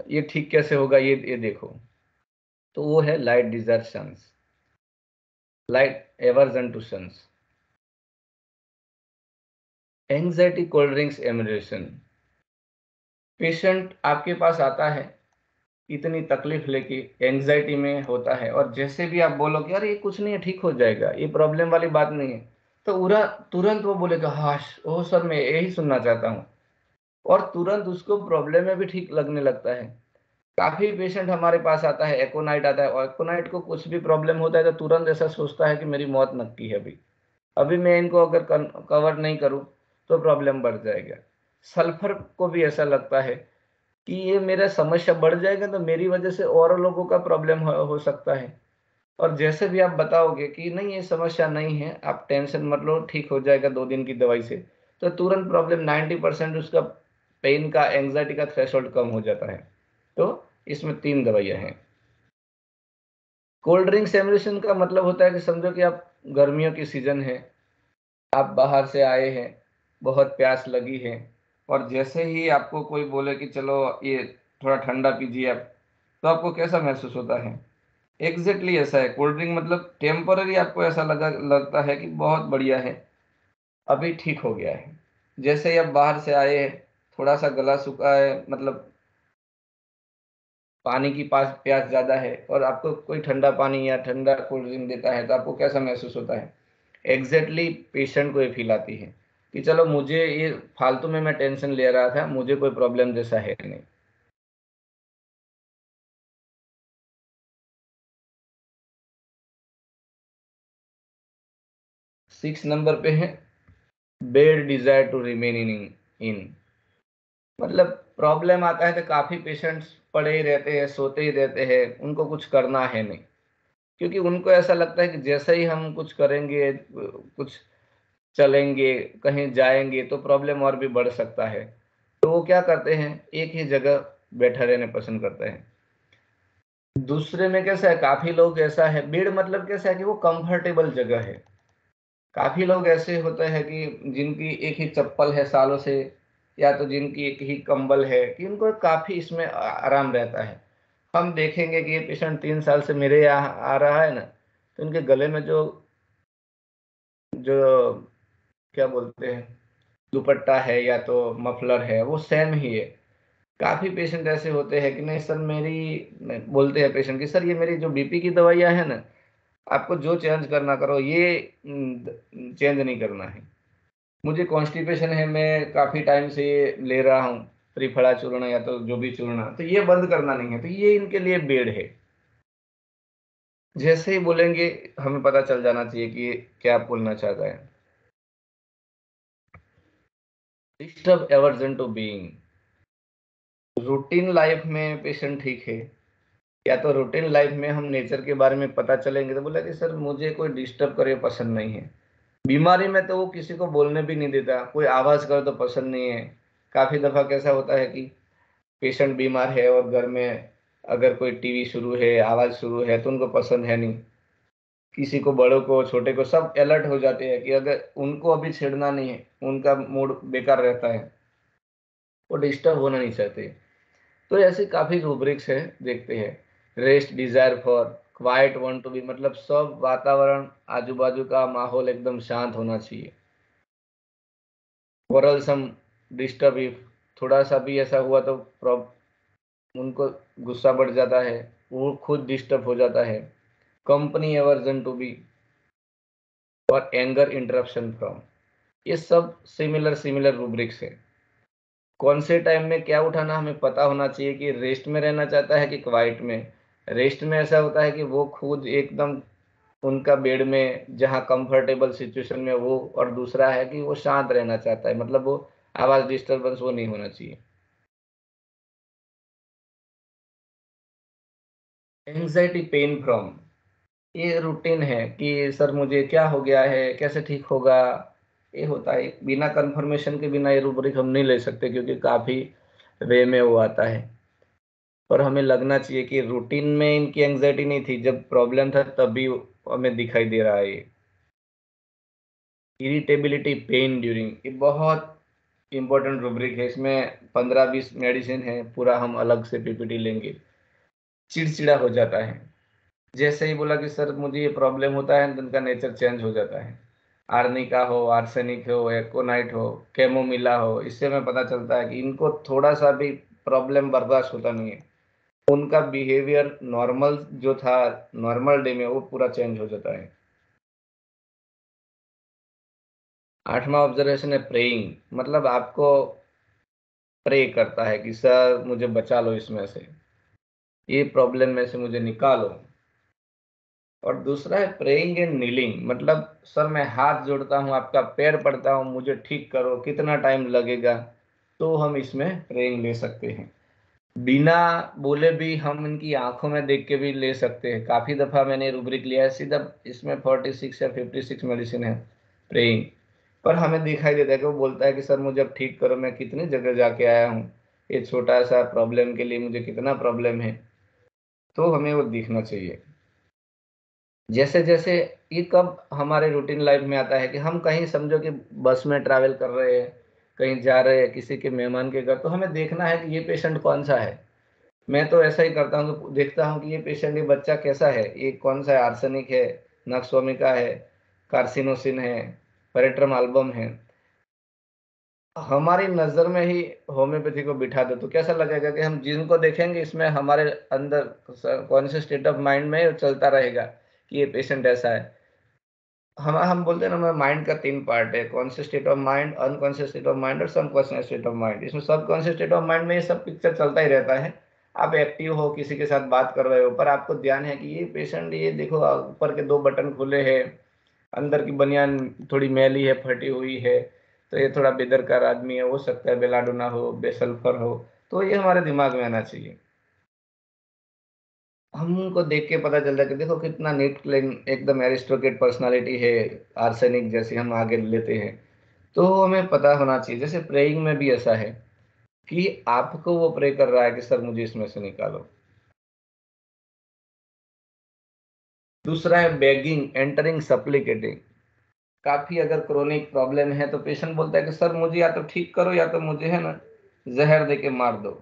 ये ठीक कैसे होगा, ये देखो। तो वो है light desertions, light aversion to suns. Anxiety cold drinks emanation, patient आपके पास आता है इतनी तकलीफ लेके, एंग्जाइटी में होता है, और जैसे भी आप बोलो कि अरे ये कुछ नहीं है, ठीक हो जाएगा, ये प्रॉब्लम वाली बात नहीं है, तो उरा तुरंत वो बोलेगा हाश ओह सर मैं यही सुनना चाहता हूँ, और तुरंत उसको प्रॉब्लम में भी ठीक लगने लगता है। काफी पेशेंट हमारे पास आता है, एकोनाइट आता है, और एकोनाइट को कुछ भी प्रॉब्लम होता है तो तुरंत ऐसा सोचता है कि मेरी मौत नक्की है अभी, अभी मैं इनको अगर कवर नहीं करूँ तो प्रॉब्लम बढ़ जाएगा। सल्फर को भी ऐसा लगता है कि ये मेरा समस्या बढ़ जाएगा तो मेरी वजह से और लोगों का प्रॉब्लम हो सकता है। और जैसे भी आप बताओगे कि नहीं ये समस्या नहीं है, आप टेंशन मत लो, ठीक हो जाएगा 2 दिन की दवाई से, तो तुरंत प्रॉब्लम 90% उसका पेन का, एंग्जाइटी का थ्रेशोल्ड कम हो जाता है। तो इसमें 3 दवाइयां हैं। कोल्ड ड्रिंक सेमुलेशन का मतलब होता है कि समझो कि आप, गर्मियों की सीजन है, आप बाहर से आए हैं, बहुत प्यास लगी है, और जैसे ही आपको कोई बोले कि चलो ये थोड़ा ठंडा पीजिए आप, तो आपको कैसा महसूस होता है? एग्जैक्टली ऐसा है, कोल्ड ड्रिंक मतलब टेम्पररी आपको ऐसा लगता है कि बहुत बढ़िया है, अभी ठीक हो गया है। जैसे ही आप बाहर से आए हैं, थोड़ा सा गला सूखा है, मतलब पानी की पास प्यास ज्यादा है, और आपको कोई ठंडा पानी या ठंडा कोल्ड ड्रिंक देता है, तो आपको कैसा महसूस होता है? एग्जैक्टली पेशेंट को ये फील आती है कि चलो मुझे ये फालतू में मैं टेंशन ले रहा था, मुझे कोई प्रॉब्लम जैसा है नहीं। 6 नंबर पे है bed desire to remain in मतलब प्रॉब्लम आता है तो काफी पेशेंट्स पड़े ही रहते हैं, सोते ही रहते हैं, उनको कुछ करना है नहीं, क्योंकि उनको ऐसा लगता है कि जैसे ही हम कुछ करेंगे, कुछ चलेंगे, कहीं जाएंगे तो प्रॉब्लम और भी बढ़ सकता है। तो वो क्या करते हैं, एक ही जगह बैठा रहने पसंद करते हैं। दूसरे में कैसा है, काफी लोग ऐसा है, बेड मतलब कैसा है कि वो कंफर्टेबल जगह है। काफी लोग ऐसे होते हैं कि जिनकी एक ही चप्पल है सालों से, या तो जिनकी एक ही कंबल है, कि उनको काफी इसमें आराम रहता है। हम देखेंगे कि ये पेशेंट 3 साल से मेरे यहाँ आ रहा है ना, तो उनके गले में जो जो क्या बोलते हैं, दुपट्टा है या तो मफलर है, वो सेम ही है। काफी पेशेंट ऐसे होते हैं कि नहीं सर बोलते हैं पेशेंट कि सर ये मेरी जो BP की दवाइयाँ है ना, आपको जो चेंज करना करो, ये चेंज नहीं करना है। मुझे कॉन्स्टिपेशन है, मैं काफी टाइम से ये ले रहा हूँ, त्रिफला चूर्ण या तो जो भी चूर्ण, तो ये बंद करना नहीं है, तो ये इनके लिए बेड है। जैसे ही बोलेंगे हमें पता चल जाना चाहिए कि क्या बोलना चाहता है। Disturb aversion to being, routine life में पेशेंट ठीक है, या तो रूटीन लाइफ में हम नेचर के बारे में पता चलेंगे तो बोला कि सर मुझे कोई डिस्टर्ब करे पसंद नहीं है। बीमारी में तो वो किसी को बोलने भी नहीं देता, कोई आवाज करे तो पसंद नहीं है। काफी दफा कैसा होता है कि पेशेंट बीमार है और घर में अगर कोई टीवी शुरू है, आवाज शुरू है, तो उनको पसंद है नहीं। किसी को, बड़ों को, छोटे को, सब अलर्ट हो जाते हैं कि अगर उनको अभी छेड़ना नहीं है, उनका मूड बेकार रहता है, वो डिस्टर्ब होना नहीं चाहते। तो ऐसे काफी रूब्रिक्स है, देखते हैं। Rest, desire for, quiet, want to be, मतलब सब वातावरण, आजू बाजू का माहौल एकदम शांत होना चाहिए। ओरल सम, डिस्टर्ब इफ, थोड़ा सा भी ऐसा हुआ तो उनको गुस्सा बढ़ जाता है, वो खुद डिस्टर्ब हो जाता है। कंपनी एवर्जन टू बी, और एंगर इंटरप्शन फ्रॉम, ये सब सिमिलर सिमिलर रूब्रिक्स है। कौन से टाइम में क्या उठाना हमें पता होना चाहिए कि रेस्ट में रहना चाहता है कि क्वाइट में। रेस्ट में ऐसा होता है कि वो खुद एकदम उनका बेड में जहाँ कंफर्टेबल सिचुएशन में वो, और दूसरा है कि वो शांत रहना चाहता है, मतलब वो आवाज डिस्टरबेंस वो नहीं होना चाहिए। एंजाइटी पेन फ्रॉम, ये रूटीन है कि सर मुझे क्या हो गया है, कैसे ठीक होगा, ये होता है। बिना कंफर्मेशन के बिना ये रूब्रिक हम नहीं ले सकते, क्योंकि काफी वे में वो आता है। पर हमें लगना चाहिए कि रूटीन में इनकी एंजाइटी नहीं थी, जब प्रॉब्लम था तभी हमें दिखाई दे रहा है ये। इरिटेबिलिटी, पेन ड्यूरिंग, ये बहुत इंपॉर्टेंट रूब्रिक है, इसमें 15-20 मेडिसिन है, पूरा हम अलग से पीपीटी लेंगे। चिड़चिड़ा हो जाता है, जैसे ही बोला कि सर मुझे ये प्रॉब्लम होता है, तो उनका नेचर चेंज हो जाता है। आर्निका हो, आर्सेनिक हो, एकोनाइट हो, कैमोमिला हो, इससे हमें पता चलता है कि इनको थोड़ा सा भी प्रॉब्लम बर्दाश्त होता नहीं है। उनका बिहेवियर नॉर्मल जो था, नॉर्मल डे में, वो पूरा चेंज हो जाता है। 8वां ऑब्जर्वेशन है प्रेइंग, मतलब आपको प्रे करता है कि सर मुझे बचा लो इसमें से, ये प्रॉब्लम में से मुझे निकालो। और दूसरा है प्रेइंग एंड नीलिंग, मतलब सर मैं हाथ जोड़ता हूँ, आपका पैर पड़ता हूँ, मुझे ठीक करो, कितना टाइम लगेगा। तो हम इसमें प्रेइंग ले सकते हैं। बिना बोले भी हम इनकी आंखों में देख के भी ले सकते हैं। काफी दफा मैंने रूब्रिक लिया है सीधा, इसमें 46 या 56 मेडिसिन है प्रेइंग। पर हमें दिखाई देता है कि वो बोलता है कि सर मुझे अब ठीक करो, मैं कितनी जगह जाके आया हूँ, ये छोटा सा प्रॉब्लम के लिए मुझे कितना प्रॉब्लम है। तो हमें वो दिखना चाहिए। जैसे जैसे ये कब हमारे रूटीन लाइफ में आता है कि हम कहीं, समझो कि बस में ट्रैवल कर रहे हैं, कहीं जा रहे हैं किसी के मेहमान के घर, तो हमें देखना है कि ये पेशेंट कौन सा है। मैं तो ऐसा ही करता हूँ कि देखता हूँ कि ये पेशेंट, ये बच्चा कैसा है, ये कौन सा है, आर्सेनिक है, नक्सोमिका है, कार्सिनोसिन है, पेरेट्रम एल्बम है। हमारी नजर में ही होम्योपैथी को बिठा दो तो कैसा लगेगा कि हम जिनको देखेंगे इसमें हमारे अंदर कौन से स्टेट ऑफ माइंड में चलता रहेगा कि ये पेशेंट ऐसा है। हम बोलते हैं ना, माइंड का 3 पार्ट है, conscious state of mind, unconscious state of mind और सबकॉन्शियस स्टेट ऑफ माइंड। इसमें सबकॉन्शियस स्टेट ऑफ माइंड में ये सब पिक्चर चलता ही रहता है। आप एक्टिव हो, किसी के साथ बात कर रहे हो, पर आपको ध्यान है कि ये पेशेंट, ये देखो ऊपर के 2 बटन खुले हैं, अंदर की बनियान थोड़ी मैली है, फटी हुई है, तो ये थोड़ा बेदरकार आदमी है, हो सकता है बेलाडोना हो, बेसल्फर हो। तो ये हमारे दिमाग में आना चाहिए। हमको देख के पता चलता है कि देखो कितना नीट क्लीन, एकदम एरिस्टोक्रेट पर्सनालिटी है, आर्सेनिक जैसी हम आगे लेते हैं। तो हमें पता होना चाहिए। जैसे प्रेइंग में भी ऐसा है कि आपको वो प्रे कर रहा है कि सर मुझे इसमें से निकालो। दूसरा है बेगिंग, एंटरिंग, सप्लिकेटिंग। काफी अगर क्रोनिक प्रॉब्लम है तो पेशेंट बोलता है कि सर मुझे या तो ठीक करो, या तो मुझे है ना जहर दे के मार दो।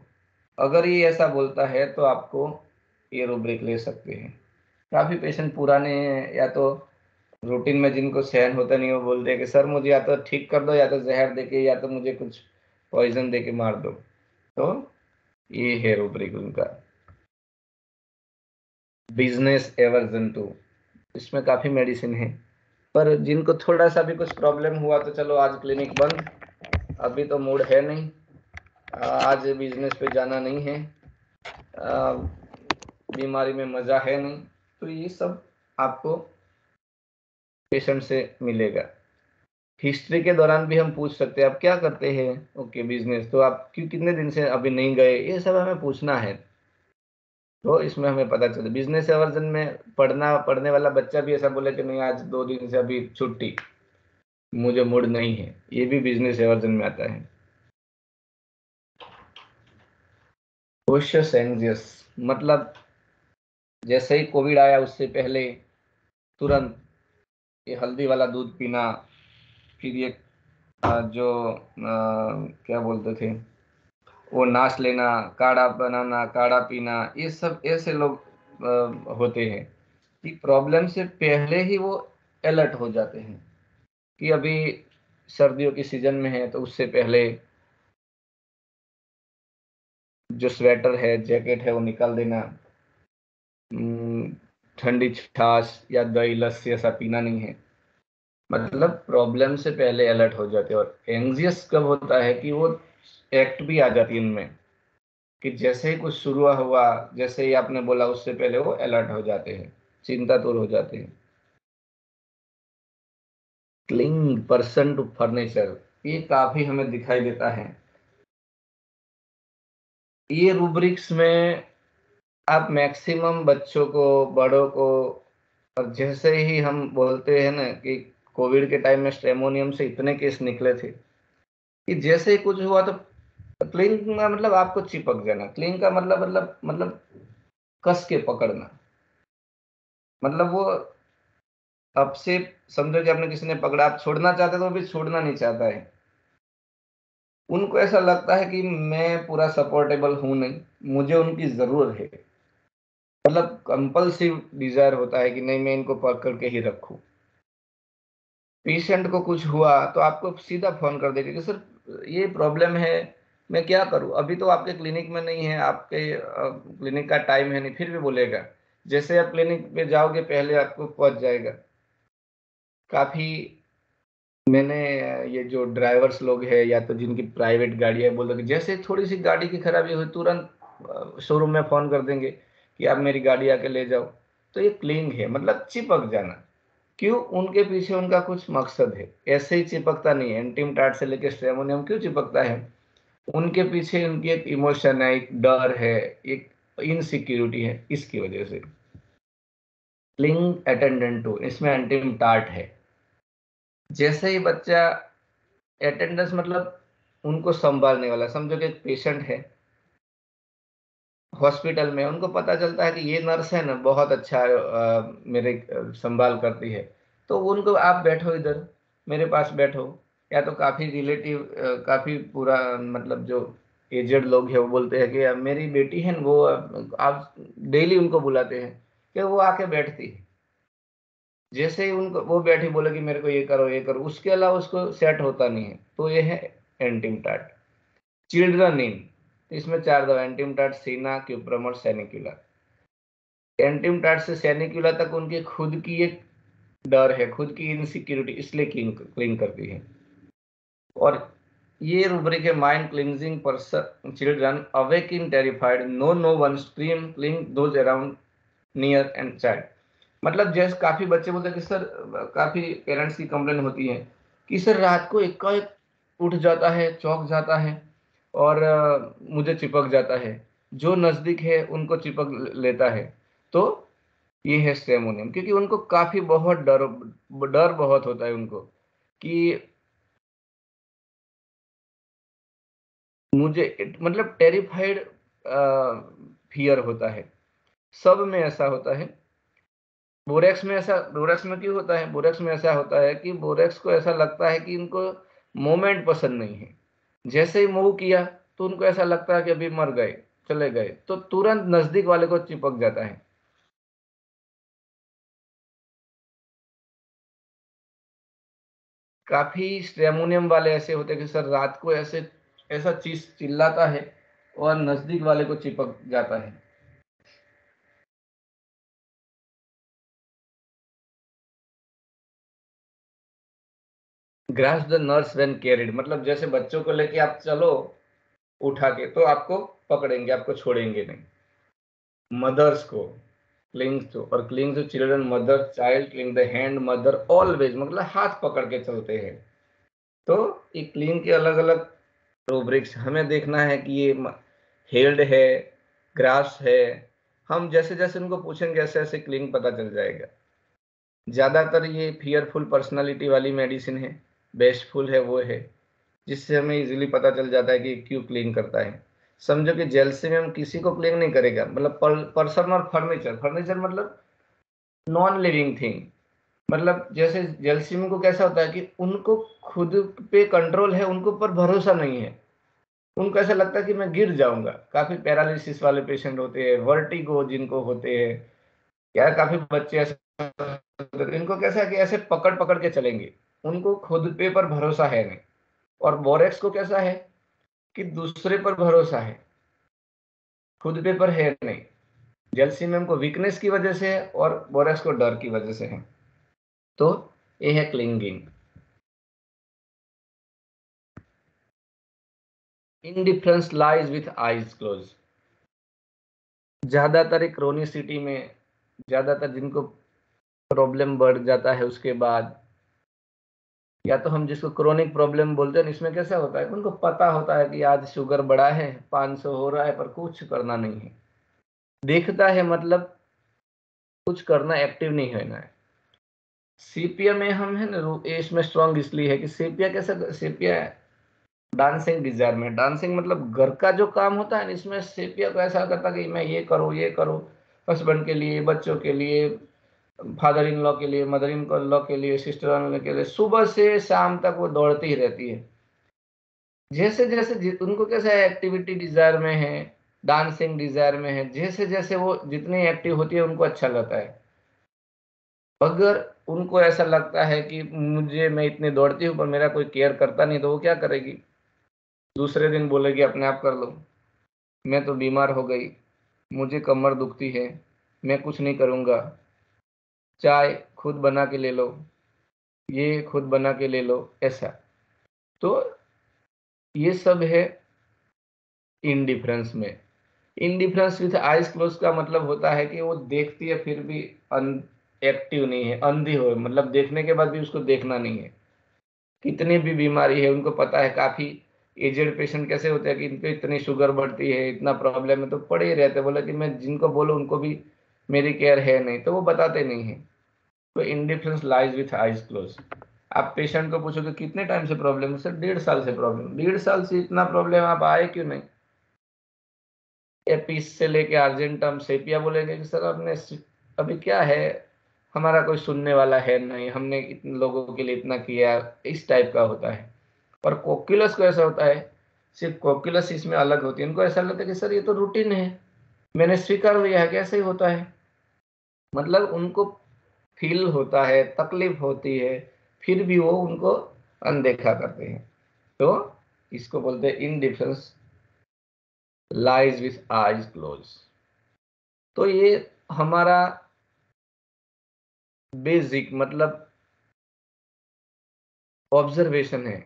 अगर ये ऐसा बोलता है तो आपको ये रूब्रिक ले सकते हैं। काफी पेशेंट पुराने हैं, या तो रूटीन में जिनको सहन होता नहीं, वो बोलते हैं कि सर मुझे या तो ठीक कर दो, या तो जहर देके, या तो मुझे कुछ पॉइजन दे के मार दो। तो ये है रूब्रिक उनका। बिजनेस एवर्जन टू, इसमें काफी मेडिसिन है, पर जिनको थोड़ा सा भी कुछ प्रॉब्लम हुआ तो चलो आज क्लिनिक बंद, अभी तो मूड है नहीं, आज बिजनेस पे जाना नहीं है, बीमारी में मजा है नहीं। तो ये सब आपको पेशेंट से मिलेगा। हिस्ट्री के दौरान भी हम पूछ सकते हैं आप क्या करते हैं, ओके बिजनेस, तो आप क्यों कितने दिन से अभी नहीं गए, ये सब हमें पूछना है। तो इसमें हमें पता चले। बिजनेस वर्जन में पढ़ने वाला बच्चा भी ऐसा बोले कि नहीं आज 2 दिन से अभी छुट्टी, मुझे मूड नहीं है, ये भी बिजनेस वर्जन में आता है। कॉशियस एंग्जियस मतलब जैसे ही कोविड आया उससे पहले तुरंत ये हल्दी वाला दूध पीना, फिर ये जो क्या बोलते थे वो नाश लेना, काढ़ा बनाना, काढ़ा पीना, ये सब ऐसे लोग होते हैं कि प्रॉब्लम से पहले ही वो अलर्ट हो जाते हैं कि अभी सर्दियों की सीजन में है तो उससे पहले जो स्वेटर है, जैकेट है, वो निकाल देना। हम्म, ठंडी छाछ या दही लस्सी ऐसा पीना नहीं है। मतलब प्रॉब्लम से पहले अलर्ट हो जाते हैं। और एंग्जियस कब होता है कि वो एक्ट भी आ जाती है इनमें, कि जैसे ही कुछ शुरू हुआ, जैसे ही आपने बोला उससे पहले वो अलर्ट हो जाते हैं, चिंतातुर हो जाते हैं। क्लिंग पर्सन टू फर्नीचर, ये काफी हमें दिखाई देता है। ये रूब्रिक्स में आप मैक्सिमम बच्चों को, बड़ों को, और जैसे ही हम बोलते हैं ना कि कोविड के टाइम में स्ट्रेमोनियम से इतने केस निकले थे कि जैसे ही कुछ हुआ तो क्लिंग का मतलब आपको चिपक जाना। क्लिंग का मतलब कस के पकड़ना। मतलब वो आपसे, समझो कि आपने किसी ने पकड़ा, आप छोड़ना चाहते तो वो भी छोड़ना नहीं चाहता है। उनको ऐसा लगता है कि मैं पूरा सपोर्टेबल हूं नहीं, मुझे उनकी जरूरत है। मतलब कंपल्सिव डिजायर होता है कि नहीं मैं इनको पकड़ के ही रखूं। पेशेंट को कुछ हुआ तो आपको सीधा फोन कर देगा कि सर ये प्रॉब्लम है, मैं क्या करूं। अभी तो आपके क्लिनिक में नहीं है, आपके क्लिनिक का टाइम है नहीं, फिर भी बोलेगा। जैसे आप क्लिनिक पे जाओगे पहले आपको पहुंच जाएगा। काफी मैंने ये जो ड्राइवर्स लोग हैं या तो जिनकी प्राइवेट गाड़ी है, बोल दो कि जैसे थोड़ी सी गाड़ी की खराबी हुई तुरंत शोरूम में फोन कर देंगे कि आप मेरी गाड़ी आके ले जाओ। तो ये क्लिंग है, मतलब चिपक जाना। क्यों? उनके पीछे उनका कुछ मकसद है। ऐसे ही चिपकता नहीं है। एंटिम टार्ट से लेकर स्ट्रेमोनियम क्यों चिपकता है? उनके पीछे उनकी एक इमोशन है, एक डर है, एक इनसिक्योरिटी है, इसकी वजह से। क्लिंग अटेंडेंट टू, इसमें एंटिम टार्ट है। जैसे ही बच्चा अटेंडेंस मतलब उनको संभालने वाला, समझो कि एक पेशेंट है हॉस्पिटल में, उनको पता चलता है कि ये नर्स है ना बहुत अच्छा मेरे संभाल करती है, तो उनको आप बैठो इधर, मेरे पास बैठो। या तो काफी रिलेटिव, काफी पूरा मतलब जो एजेड लोग हैं वो बोलते हैं कि मेरी बेटी है ना, वो आप डेली उनको बुलाते हैं कि वो आके बैठती है। जैसे ही उनको वो बैठी बोले कि मेरे को ये करो ये करो, उसके अलावा उसको सेट होता नहीं है। तो ये है एंटिम। चिल्ड्रन इन, इसमें 4 दवा, एंटीमटाट, सीना, क्यूप्रम और सैनिकुला। एंटीमटाट से सैनिकुला तक उनकी खुद की एक डर है, खुद की इनसिक्योरिटी, इसलिए क्लिंग करती है। और ये रूब्रिक है mind clinging person children awakens terrified knows no one screams cling those around near and child. मतलब जैसे काफी बच्चे बोलते हैं कि सर, काफी पेरेंट्स की कंप्लेन होती है कि सर रात को एकाएक उठ जाता है, चौंक जाता है और मुझे चिपक जाता है, जो नजदीक है उनको चिपक लेता है। तो ये है स्ट्रेमोनियम, क्योंकि उनको काफी बहुत डर डर बहुत होता है उनको कि मुझे मतलब टेरिफाइड फियर होता है। सब में ऐसा होता है। बोरेक्स में क्यों होता है? बोरेक्स में ऐसा होता है कि बोरेक्स को ऐसा लगता है कि इनको मोमेंट पसंद नहीं है। जैसे ही मूव किया तो उनको ऐसा लगता है कि अभी मर गए, चले गए, तो तुरंत नजदीक वाले को चिपक जाता है। काफी स्ट्रेमोनियम वाले ऐसे होते हैं कि सर रात को ऐसे ऐसा चीज चिल्लाता है और नजदीक वाले को चिपक जाता है। Grasp the nurse when carried, मतलब जैसे बच्चों को लेके आप चलो उठा के, तो आपको पकड़ेंगे, आपको छोड़ेंगे नहीं। मदर्स को क्लिंग टू, और cling to children, mother child cling the hand mother always, मतलब हाथ पकड़ के चलते हैं। तो ये क्लिंग के अलग अलग रूब्रिक्स हमें देखना है कि ये हेल्ड है, ग्रास है। हम जैसे जैसे उनको पूछेंगे ऐसे ऐसे क्लिंग पता चल जाएगा। ज्यादातर ये फियरफुल पर्सनालिटी वाली मेडिसिन है, बेस्टफुल है वो है, जिससे हमें इजीली पता चल जाता है कि क्यों क्लीन करता है। समझो कि जेलसी में हम किसी को क्लीन नहीं करेगा, मतलब पर्सन और फर्नीचर, फर्नीचर मतलब नॉन लिविंग थिंग। मतलब जैसे जेलसीम को कैसा होता है कि उनको खुद पे कंट्रोल है, उनको पर भरोसा नहीं है। उनको ऐसा लगता है कि मैं गिर जाऊंगा। काफी पैरालिसिस वाले पेशेंट होते हैं, वर्टिगो जिनको होते हैं, या काफी बच्चे ऐसे होते हैं, इनको कैसा है कि ऐसे पकड़ पकड़ के चलेंगे, उनको खुद पे पर भरोसा है नहीं। और बोरेक्स को कैसा है कि दूसरे पर भरोसा है, खुद पे पर है नहीं। जेलसीमियम को वीकनेस की वजह से है और बोरेक्स को डर की वजह से है। तो ये है clinging. Indifference lies with eyes close. ज्यादातर क्रोनिसिटी में, ज्यादातर जिनको प्रॉब्लम बढ़ जाता है उसके बाद, या तो हम जिसको क्रोनिक प्रॉब्लम बोलते हैं, इसमें कैसा होता है उनको पता होता है कि आज शुगर बढ़ा है, 500 हो रहा है, पर कुछ करना नहीं है। दिखता है मतलब कुछ करना, एक्टिव नहीं होना है। सीपिया में हम है ना, इसमें स्ट्रॉन्ग इसलिए है कि सीपिया कैसा, सीपिया डांसिंग डिजायर में, डांसिंग मतलब घर का जो काम होता है, इसमें सेपिया को ऐसा करता कि मैं ये करूँ ये करूँ, हस्बैंड के लिए, बच्चों के लिए, फादर इन लॉ के लिए, मदर इन लॉ के लिए, सिस्टर इन लॉ के लिए, सुबह से शाम तक वो दौड़ती ही रहती है। जैसे जैसे उनको कैसा है, एक्टिविटी डिजायर में है, डांसिंग डिजायर में है, जैसे जैसे वो जितनी एक्टिव होती है उनको अच्छा लगता है। अगर उनको ऐसा लगता है कि मुझे, मैं इतनी दौड़ती हूँ पर मेरा कोई केयर करता नहीं, तो वो क्या करेगी, दूसरे दिन बोलेगी अपने आप कर लो, मैं तो बीमार हो गई, मुझे कमर दुखती है, मैं कुछ नहीं करूँगा, चाय खुद बना के ले लो, ये खुद बना के ले लो, ऐसा। तो ये सब है इनडिफरेंस में। इनडिफरेंस विथ आइज क्लोज का मतलब होता है कि वो देखती है फिर भी एक्टिव नहीं है, अंधी हो, मतलब देखने के बाद भी उसको देखना नहीं है। कितनी भी बीमारी है, उनको पता है। काफी एजेड पेशेंट कैसे होते हैं कि इनको इतनी शुगर बढ़ती है, इतना प्रॉब्लम है, तो पड़े ही रहते, बोले कि मैं जिनको बोलो उनको भी मेरी केयर है नहीं, तो वो बताते नहीं है। तो indifference lies with eyes close. आप पेशेंट को पूछोगे कितने टाइम से प्रॉब्लम है, सर 1.5 साल से प्रॉब्लम, 1.5 साल से इतना प्रॉब्लम, आप आए क्यों नहीं। एपीस से लेके अर्जेंटम सेपिया बोलेंगे कि सर आपने अभी क्या है, हमारा कोई सुनने वाला है नहीं, हमने इतने लोगों के लिए इतना किया, इस टाइप का होता है। और कोक्यूलस को ऐसा होता है, सिर्फ कोक्यूलस इसमें अलग होती है, इनको ऐसा लगता है कि सर ये तो रूटीन है, मैंने स्वीकार लिया है, कैसे ही होता है। मतलब उनको फील होता है, तकलीफ होती है, फिर भी वो उनको अनदेखा करते हैं। तो इसको बोलते हैं indifference lies with eyes close. तो ये हमारा बेसिक मतलब ऑब्जर्वेशन है।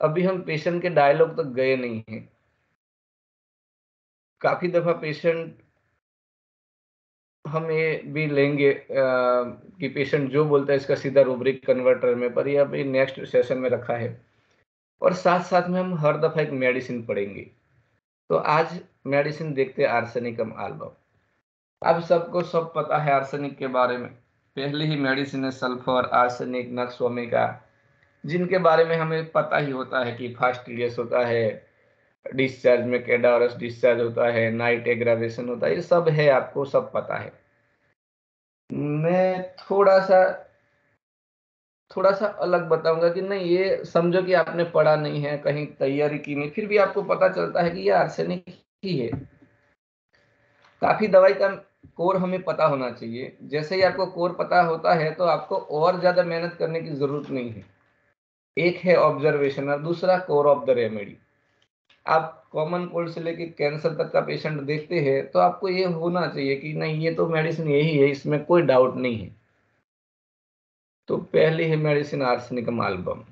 अभी हम पेशेंट के डायलॉग तक गए नहीं हैं। काफी दफा पेशेंट, हम ये भी लेंगे कि पेशेंट जो बोलता है इसका सीधा रूब्रिक कन्वर्टर में, पर ये अभी नेक्स्ट सेशन में रखा है। और साथ साथ में हम हर दफा एक मेडिसिन पढ़ेंगे। तो आज मेडिसिन देखते हैं आर्सेनिकम एल्बम। अब सबको सब पता है आर्सेनिक के बारे में। पहली ही मेडिसिन है सल्फर, आर्सेनिक, नक्स ओमेगा, जिनके बारे में हमें पता ही होता है कि फास्टिडियस होता है, डिस्चार्ज में कैडावरस डिस्चार्ज होता है, नाइट एग्रावेशन होता है, ये सब है, आपको सब पता है। मैं थोड़ा सा अलग बताऊंगा कि नहीं, ये समझो कि आपने पढ़ा नहीं है, कहीं तैयारी की नहीं, फिर भी आपको पता चलता है कि ये आर्सेनिक ही है। काफी दवाई का कोर हमें पता होना चाहिए। जैसे ही आपको कोर पता होता है तो आपको और ज्यादा मेहनत करने की जरूरत नहीं है। एक है ऑब्जर्वेशन और दूसरा कोर ऑफ द रेमेडी। आप कॉमन कोल्ड से लेके कैंसर तक का पेशेंट देखते हैं तो आपको ये होना चाहिए कि नहीं, ये तो मेडिसिन यही है, इसमें कोई डाउट नहीं है। तो पहली है मेडिसिन आर्सेनिकम एल्बम।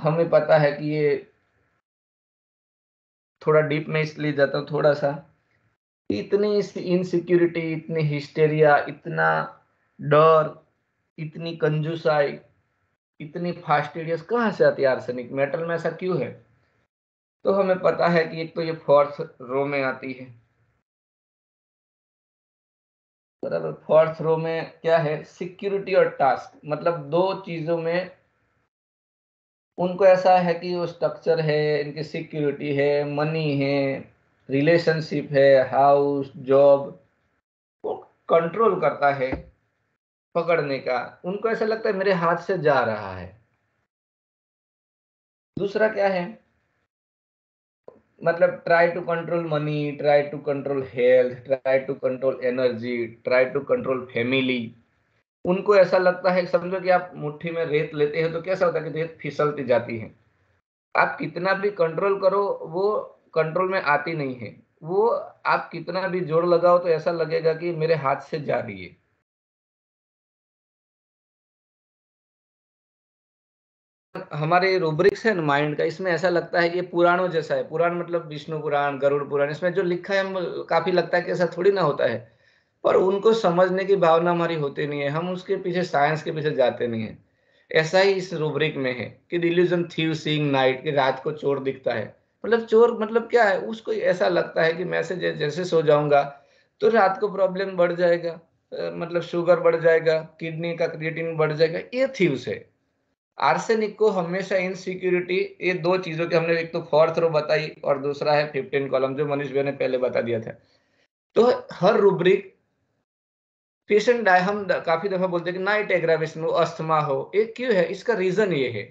हमें पता है कि ये थोड़ा डीप में इसलिए जाता हूँ थोड़ा सा, इतनी इनसिक्योरिटी, इतनी हिस्टेरिया, इतना डर, इतनी कंजूसाई, इतनी फास्टिडियस कहाँ से आती है आर्सेनिक मेटल में, ऐसा क्यों है? तो हमें पता है कि एक तो ये फोर्थ रो में आती है, बराबर। फोर्थ रो में क्या है, सिक्योरिटी और टास्क, मतलब दो चीजों में उनको ऐसा है कि वो स्ट्रक्चर है, इनकी सिक्योरिटी है, मनी है, रिलेशनशिप है, हाउस, जॉब, वो कंट्रोल करता है पकड़ने का। उनको ऐसा लगता है मेरे हाथ से जा रहा है। दूसरा क्या है, मतलब try to control money, try to control health, try to control energy, try to control family. उनको ऐसा लगता है, समझो कि आप मुट्ठी में रेत लेते हैं तो कैसा होता है कि रेत फिसलती जाती है, आप कितना भी कंट्रोल करो वो कंट्रोल में आती नहीं है। वो आप कितना भी जोर लगाओ तो ऐसा लगेगा कि मेरे हाथ से जा रही है। हमारे रूब्रिक्स है ना माइंड का, इसमें ऐसा लगता है कि ये पुराणों जैसा है। पुराण मतलब विष्णु पुराण, गरुड़ पुराण, इसमें जो लिखा है काफी लगता है कि ऐसा थोड़ी ना होता है। पर उनको समझने की भावना हमारी होती नहीं है, हम उसके पीछे, साइंस के पीछे जाते नहीं है। ऐसा ही इस रूब्रिक में है कि इल्यूजन थीव सीइंग नाइट, कि रात को चोर दिखता है। मतलब चोर मतलब क्या है, उसको ऐसा लगता है कि मैं से जैसे सो जाऊंगा तो रात को प्रॉब्लम बढ़ जाएगा, मतलब शुगर बढ़ जाएगा, किडनी का क्रिएटिन बढ़ जाएगा, ये थीव्स है। आर्सेनिक को हमेशा इनसिक्योरिटी, ये दो चीजों के हमने एक तो फोर्थ रो बताई और दूसरा है 15 कॉलम जो मनीष भाई ने पहले बता दिया था। तो हर रूब्रिक पेशेंट आए, हम काफी दफा बोलते हैं कि नाइट एग्रावेशन हो, अस्थमा हो, ये क्यों है, इसका रीजन ये है,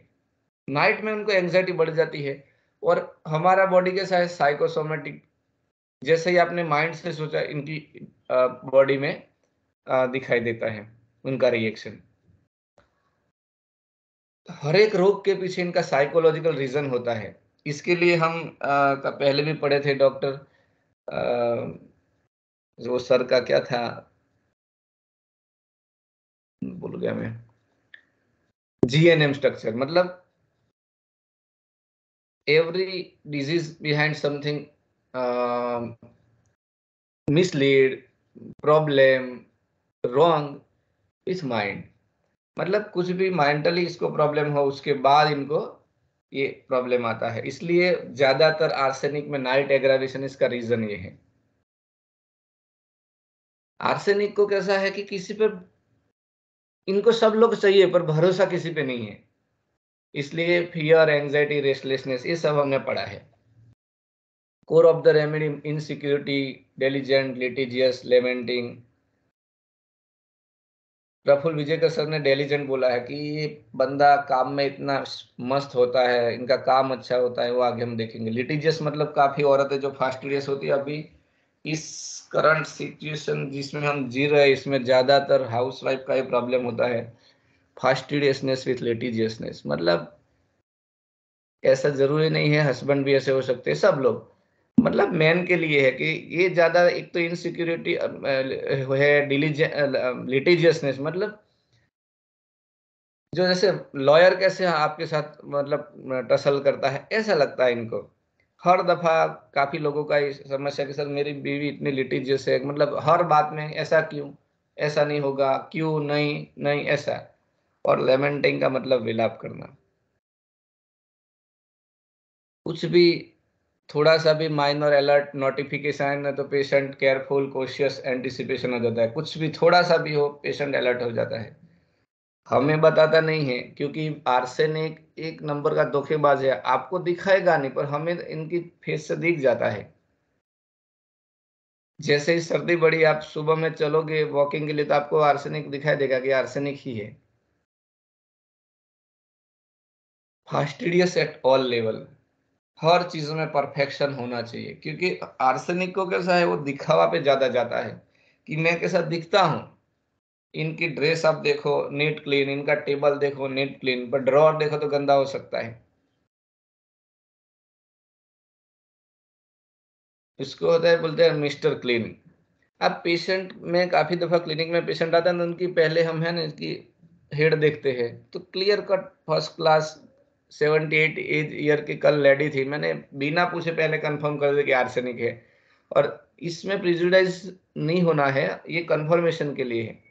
नाइट में उनको एंजाइटी बढ़ जाती है। और हमारा बॉडी के साथ साइकोसोमेटिक, जैसे ही आपने माइंड से सोचा इनकी बॉडी में दिखाई देता है उनका रिएक्शन। हर एक रोग के पीछे इनका साइकोलॉजिकल रीजन होता है। इसके लिए हम पहले भी पढ़े थे डॉक्टर, वो सर का क्या था, भूल गया मैं, जीएनएम स्ट्रक्चर, मतलब every disease behind something, mislead, problem, wrong is mind। मतलब कुछ भी मेंटली इसको प्रॉब्लम हो उसके बाद इनको ये प्रॉब्लम आता है। इसलिए ज्यादातर आर्सेनिक में नाइट एग्रावेशन, इसका रीजन ये है। आर्सेनिक को कैसा है कि किसी पर, इनको सब लोग चाहिए पर भरोसा किसी पे नहीं है, इसलिए फियर, एंजाइटी, रेस्टलेसनेस, ये सब हमने पढ़ा है। Core of the remedy, insecurity, diligent, litigious, lamenting. Praful Vijaykar sir ने डेलीजेंट बोला है कि ये बंदा काम में इतना मस्त होता है, इनका काम अच्छा होता है, वो आगे हम देखेंगे। लिटिजियस मतलब काफी औरतें जो फास्टिडियस होती है, अभी इस करंट सिचुएशन जिसमें हम जी रहे हैं इसमें ज्यादातर हाउसवाइफ का ही प्रॉब्लम होता है, फास्टिडियसनेस विथ लिटिजियसनेस। मतलब ऐसा जरूरी नहीं है, हस्बैंड भी ऐसे हो सकते हैं, सब लोग, मतलब मैन के लिए है कि ये ज्यादा, एक तो इनसिक्योरिटी है, लिटिजियसनेस, मतलब जो जैसे लॉयर कैसे आपके साथ मतलब टसल करता है, ऐसा लगता है इनको हर दफा। काफी लोगों का इस समस्या के साथ, मेरी बीवी इतनी लिटिजियस है, मतलब हर बात में ऐसा क्यों, ऐसा नहीं होगा, क्यों नहीं, नहीं ऐसा। और लेमेंटिंग का मतलब विलाप करना, कुछ भी थोड़ा सा भी माइनर अलर्ट नोटिफिकेशन है तो पेशेंट केयरफुल, कोशियस, एंटिसिपेशन हो जाता है। कुछ भी थोड़ा सा भी हो पेशेंट अलर्ट हो जाता है, हमें बताता नहीं है क्योंकि आर्सेनिक एक नंबर का धोखेबाज है। आपको दिखाएगा नहीं पर हमें इनकी फेस से दिख जाता है। जैसे ही सर्दी बढ़ी, आप सुबह में चलोगे वॉकिंग के लिए तो आपको आर्सेनिक दिखाई देगा कि आर्सेनिक ही है। फास्टिडियस एट ऑल लेवल, हर चीज में परफेक्शन होना चाहिए, क्योंकि आर्सेनिक को कैसा है, वो दिखावा पे ज्यादा जाता है कि मैं कैसा दिखता हूँ। इनकी ड्रेस आप देखो नीट क्लीन, इनका टेबल देखो नीट क्लीन, पर ड्रॉर देखो तो गंदा हो सकता है। इसको होता है, बोलते हैं मिस्टर क्लीन। अब पेशेंट में काफी दफा क्लिनिक में पेशेंट आता है तो उनकी पहले हम है ना इसकी हेड देखते हैं तो clear cut first class 78 age year की कल लेडी थी, मैंने बिना पूछे पहले कंफर्म कर दिया कि आर्सेनिक है। और इसमें प्रिजुडाइज नहीं होना है, ये कंफर्मेशन के लिए है।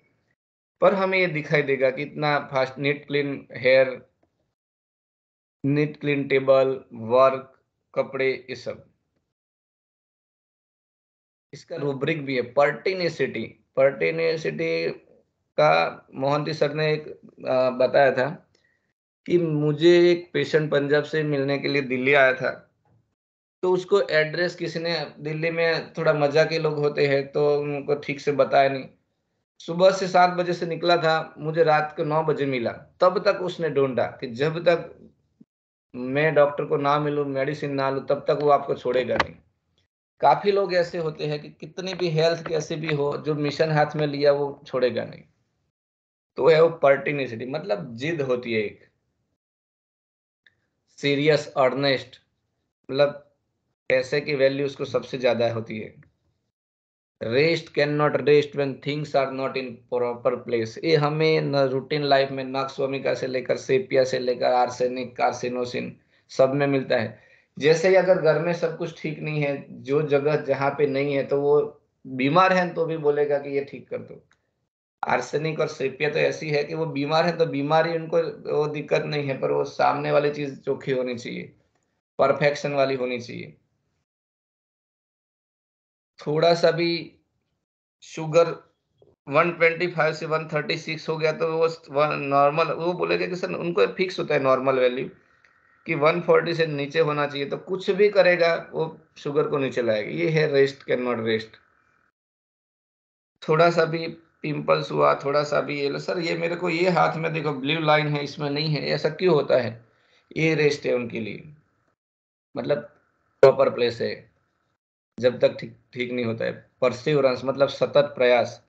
पर हमें ये दिखाई देगा कि इतना fast, neat clean hair, neat clean table, work, कपड़े, ये सब। इसका रूब्रिक भी है, पर्टिनेसिटी। पर्टिनेसिटी का मोहंती सर ने एक बताया था कि मुझे एक पेशेंट पंजाब से मिलने के लिए दिल्ली आया था, तो उसको एड्रेस किसी ने, दिल्ली में थोड़ा मजा के लोग होते हैं तो उनको ठीक से बताया नहीं। सुबह से 7 बजे से निकला था, मुझे रात को 9 बजे मिला। तब तक उसने ढूंढा कि जब तक मैं डॉक्टर को ना मिलूं, मेडिसिन ना लूं, तब तक वो आपको छोड़ेगा नहीं। काफी लोग ऐसे होते हैं कि कितनी भी हेल्थ कैसे भी हो, जो मिशन हाथ में लिया वो छोड़ेगा नहीं। तो है वो पर्टिनिसिटी, मतलब जिद होती है एक, सीरियस, अर्नेस्ट, मतलब पैसे की वैल्यू उसको सबसे ज्यादा होती है। Rest can not rest when things are not in proper place. ये हमें न रूटीन लाइफ में नक्सवामिका से लेकर सेपिया से लेकर आर्सेनिक, कार्सिनोसिन सब में मिलता है। जैसे ही अगर घर में सब कुछ ठीक नहीं है, जो जगह जहाँ पे नहीं है, तो वो बीमार है तो भी बोलेगा कि ये ठीक कर दो। आर्सेनिक और सेपिया तो ऐसी है कि वो बीमार है तो बीमारी उनको वो दिक्कत नहीं है, पर वो सामने वाली चीज चोखी होनी चाहिए, परफेक्शन वाली होनी चाहिए। थोड़ा सा भी शुगर 125 से 136 हो गया तो वो नॉर्मल, वो बोलेगा कि सर, उनको फिक्स होता है नॉर्मल वैल्यू कि 140 से नीचे होना चाहिए, तो कुछ भी करेगा वो शुगर को नीचे लाएगा। ये है रेस्ट कैन नॉट रेस्ट। थोड़ा सा भी पिंपल्स हुआ, थोड़ा सा भी, ये सर ये मेरे को ये हाथ में देखो ब्लू लाइन है, इसमें नहीं है, ऐसा क्यों होता है? ये रेस्ट है उनके लिए, मतलब प्रॉपर प्लेस है जब तक ठीक ठीक नहीं होता है। परसिवरेंस मतलब सतत प्रयास।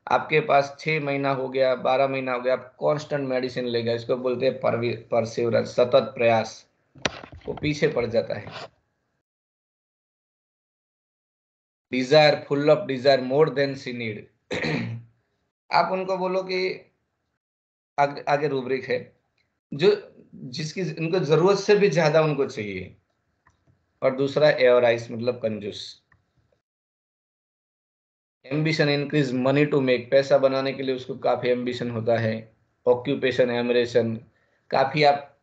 आपके पास 6 महीना हो गया, 12 महीना हो गया, आप कांस्टेंट मेडिसिन लेगा, इसको बोलते हैं परसिवरेंस, सतत प्रयास। वो पीछे पड़ जाता है। Desire, full of desire more than she need. आप उनको बोलो कि आगे, आगे रूब्रिक है, जो जिसकी उनको जरूरत से भी ज्यादा उनको चाहिए। और दूसरा एवराइस मतलब कंजूस। Ambition increase money to make, पैसा बनाने के लिए उसको काफी एम्बिशन होता है। ऑक्यूपेशन एमरेशन, काफी आप,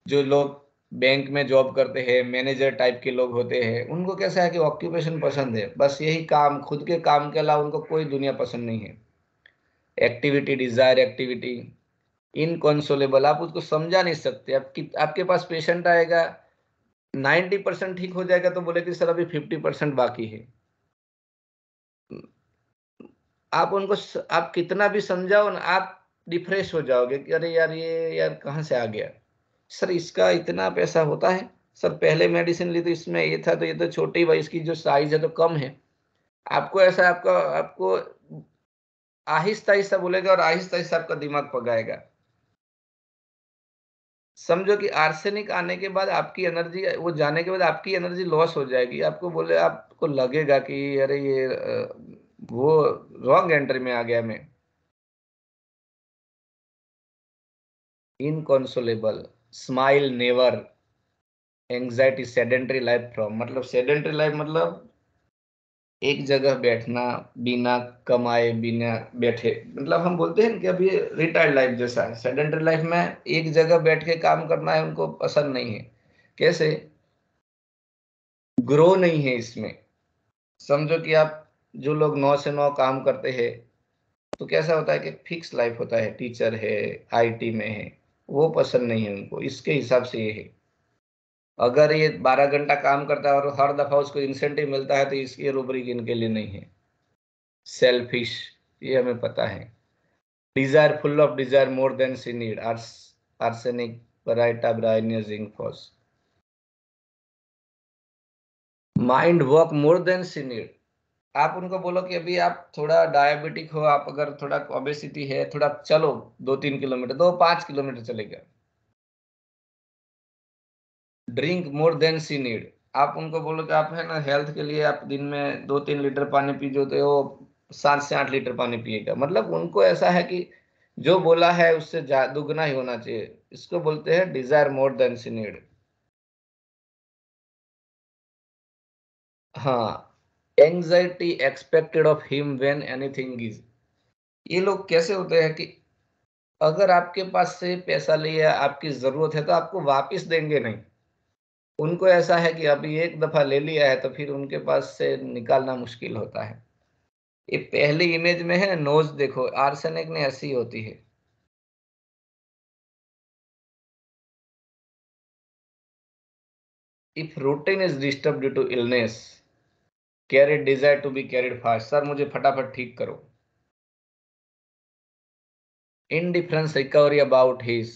जो लोग बैंक में जॉब करते हैं, मैनेजर टाइप के लोग होते हैं, उनको कैसा है कि ऑक्यूपेशन पसंद है, बस यही काम, खुद के काम के अलावा उनको कोई दुनिया पसंद नहीं है। Activity, Dzire activity. इनकंसोलेबल, आप उसको समझा नहीं सकते। आपके पास पेशेंट आएगा, 90% ठीक हो जाएगा तो बोले कि सर अभी 50% बाकी है। आप उनको आप कितना भी समझाओ ना, आप डिफ्रेश हो जाओगे कि अरे यार, ये यार कहाँ से आ गया। सर इसका इतना पैसा होता है, सर पहले मेडिसिन ली तो इसमें ये था, तो ये तो छोटी भाई, इसकी जो साइज है तो कम है। आपको ऐसा, आपका आपको आहिस्ता आहिस्ता बोलेगा और आहिस्ता आहिस्ता आपका दिमाग पकाएगा। समझो कि आर्सेनिक आने के बाद आपकी एनर्जी, वो जाने के बाद आपकी एनर्जी लॉस हो जाएगी। आपको बोले, आपको लगेगा कि अरे ये वो रॉन्ग एंट्री में आ गया मैं। Inconsolable, smile never, anxiety, sedentary life from, मतलब सेडेंटरी लाइफ मतलब एक जगह बैठना, बिना कमाए, बिना बैठे, मतलब हम बोलते हैं कि अभी रिटायर्ड लाइफ जैसा है। सेडेंटरी लाइफ में एक जगह बैठ के काम करना है, उनको पसंद नहीं है। कैसे? ग्रो नहीं है इसमें। समझो कि आप, जो लोग 9 से 9 काम करते हैं, तो कैसा होता है कि फिक्स लाइफ होता है, टीचर है, आईटी में है, वो पसंद नहीं है उनको। इसके हिसाब से ये है। अगर ये 12 घंटा काम करता है और हर दफा उसको इंसेंटिव मिलता है, तो इसकी रूब्रिक इनके लिए नहीं है। सेल्फिश, ये हमें पता है। Desire, full of desire more than she need, arsenic, baryta, bryonia, zinc, phos. Mind work more than she need. आप उनको बोलो कि अभी आप थोड़ा डायबिटिक हो, आप अगर थोड़ा ओबेसिटी है, थोड़ा चलो 2-3 किलोमीटर, 5 किलोमीटर चलेगा। Drink more than she need. आप उनको बोलो कि आप है ना, हेल्थ के लिए आप दिन में 2-3 लीटर पानी पी, जो तो वो 7 से 8 लीटर पानी पिएगा। मतलब उनको ऐसा है कि जो बोला है उससे दुगना ही होना चाहिए। इसको बोलते हैं desire more than she need. हाँ, anxiety expected of him when anything is. ये लोग कैसे होते हैं कि अगर आपके पास से पैसा लिया, आपकी जरूरत है, तो आपको वापस देंगे नहीं। उनको ऐसा है कि अभी एक दफा ले लिया है तो फिर उनके पास से निकालना मुश्किल होता है। ये पहली इमेज में है, नोज देखो, आर्सेनिक ने ऐसी होती है। If routine is disturb due to illness, carried desire to be carried fast. Sir मुझे फटाफट ठीक करो। Indifference recovery about his.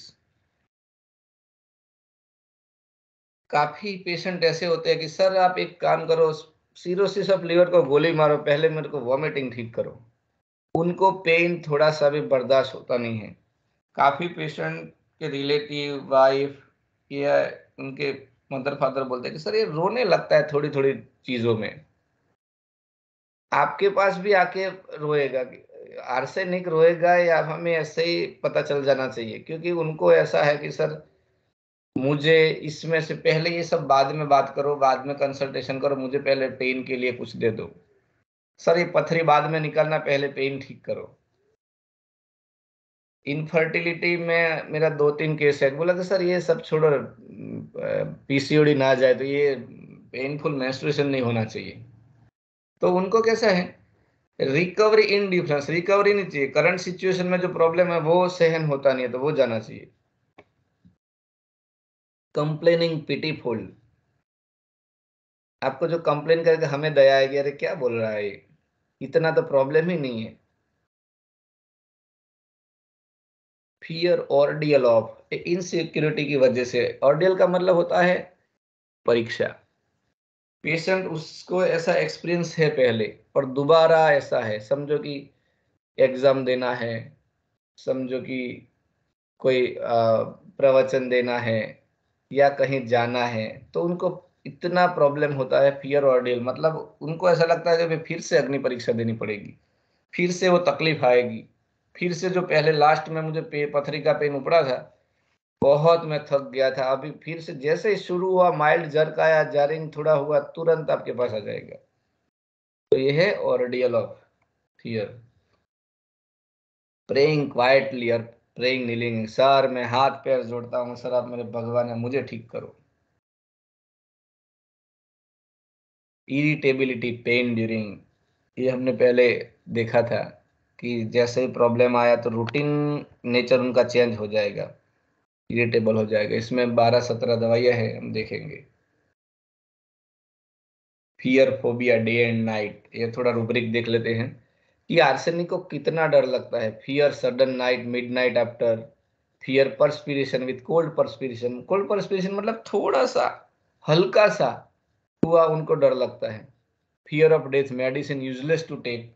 काफी पेशेंट ऐसे होते हैं कि सर आप एक काम करो, सिरोसिस ऑफ लीवर को गोली मारो, पहले मेरे को वॉमिटिंग ठीक करो। उनको पेन थोड़ा सा भी बर्दाश्त होता नहीं है। काफी पेशेंट के रिलेटिव, वाइफ या उनके मदर फादर बोलते हैं कि सर ये रोने लगता है थोड़ी थोड़ी चीजों में। आपके पास भी आके रोएगा कि आर्सेनिक रोएगा, या हमें ऐसे ही पता चल जाना चाहिए? क्योंकि उनको ऐसा है कि सर मुझे इसमें से पहले, ये सब बाद में बात करो, बाद में कंसल्टेशन करो, मुझे पहले पेन के लिए कुछ दे दो। सर ये पथरी बाद में निकालना, पहले पेन ठीक करो। इनफर्टिलिटी में मेरा 2-3 केस है, बोला कि सर ये सब छोड़ो, पीसीओडी ना जाए तो ये पेनफुल मेंस्ट्रुएशन नहीं होना चाहिए। तो उनको कैसा है, रिकवरी इन डिफरेंस, रिकवरी नहीं चाहिए, करंट सिचुएशन में जो प्रॉब्लम है वो सहन होता नहीं है तो वो जाना चाहिए। कंप्लेनिंग पिटीफुल, आपको जो कंप्लेन करके हमें दया आएगी, अरे क्या बोल रहा है ये, इतना तो प्रॉब्लम ही नहीं है। फियर ऑर्डियल ऑफ, इनसिक्योरिटी की वजह से। ऑर्डियल का मतलब होता है परीक्षा। पेशेंट उसको ऐसा एक्सपीरियंस है पहले और दोबारा ऐसा है, समझो कि एग्जाम देना है, समझो कि कोई प्रवचन देना है या कहीं जाना है, तो उनको इतना प्रॉब्लम होता है। फियर ऑर्डियल मतलब उनको ऐसा लगता है कि भाई फिर से अग्नि परीक्षा देनी पड़ेगी, फिर से वो तकलीफ आएगी, फिर से जो पहले लास्ट में मुझे पथरी का पेन उपड़ा था, बहुत मैं थक गया था, अभी फिर से जैसे ही शुरू हुआ, माइल्ड जर्क आया, जारिंग थोड़ा हुआ, तुरंत आपके पास आ जाएगा। तो ये है ordeal of fear. Praying quietly और प्रेइंग नीलिंग, सर मैं हाथ पैर जोड़ता हूँ, सर आप मेरे भगवान हैं, मुझे ठीक करो। इरिटेबिलिटी, पेन ड्यूरिंग, ये हमने पहले देखा था कि जैसे ही प्रॉब्लम आया तो रूटीन नेचर उनका चेंज हो जाएगा, इरिटेबल हो जाएगा। इसमें 12-17 दवाइयां हैं, हम देखेंगे। Fear phobia day and night, ये थोड़ा रूब्रिक देख लेते हैं कि आर्सेनिक को कितना डर लगता है। Fear sudden night, midnight after. Fear perspiration with cold perspiration, cold perspiration मतलब थोड़ा सा, हल्का सा हुआ उनको डर लगता है। Fear of death, medicine useless to take,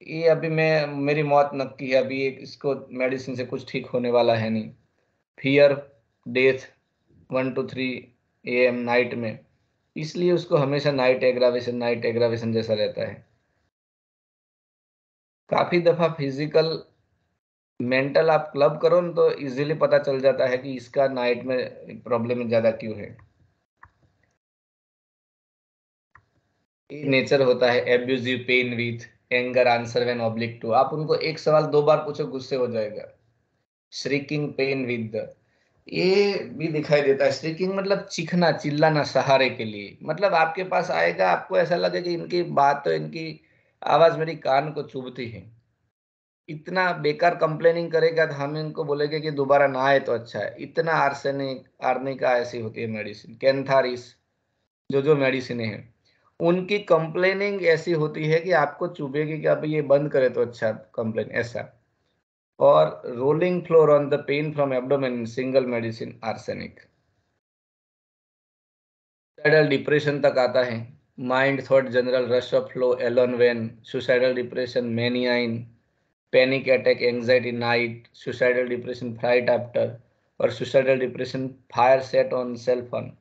ये अभी मैं, मेरी मौत नक्की है, अभी इसको मेडिसिन से कुछ ठीक होने वाला है नहीं। Fear death 1 to 3 AM night में, इसलिए उसको हमेशा नाइट एग्रावेशन जैसा रहता है। काफी दफा फिजिकल मेंटल आप क्लब करो न तो इजीली पता चल जाता है कि इसका नाइट में प्रॉब्लम ज्यादा क्यों है। नेचर होता है abusive pain with anger answer when obliged to, आप उनको एक सवाल 2 बार पूछो, गुस्से हो जाएगा। श्रिकिंग पेन विद द, ये भी दिखाई देता है। श्रिकिंग मतलब चीखना, चिल्लाना सहारे के लिए, मतलब आपके पास आएगा, आपको ऐसा लगे कि इनकी बात तो, इनकी आवाज मेरी कान को चुभती है। इतना बेकार कंप्लेनिंग करेगा तो हम इनको बोलेंगे कि दोबारा ना आए तो अच्छा है। इतना आर्सेनिक, आर्निका ऐसी होती है मेडिसिन, कैंथारिस, जो जो मेडिसिन है, उनकी कंप्लेनिंग ऐसी होती है कि आपको चुभेगी कि अब ये बंद करे तो अच्छा, कंप्लेन ऐसा। और rolling floor on the pain from abdomen, single medicine arsenic. Suicidal depression तक आता है। Mind thought general rush of flow alone when, suicidal depression मैनियाइन, panic attack, anxiety night, suicidal depression flight after, और suicidal depression fire set on cell phone.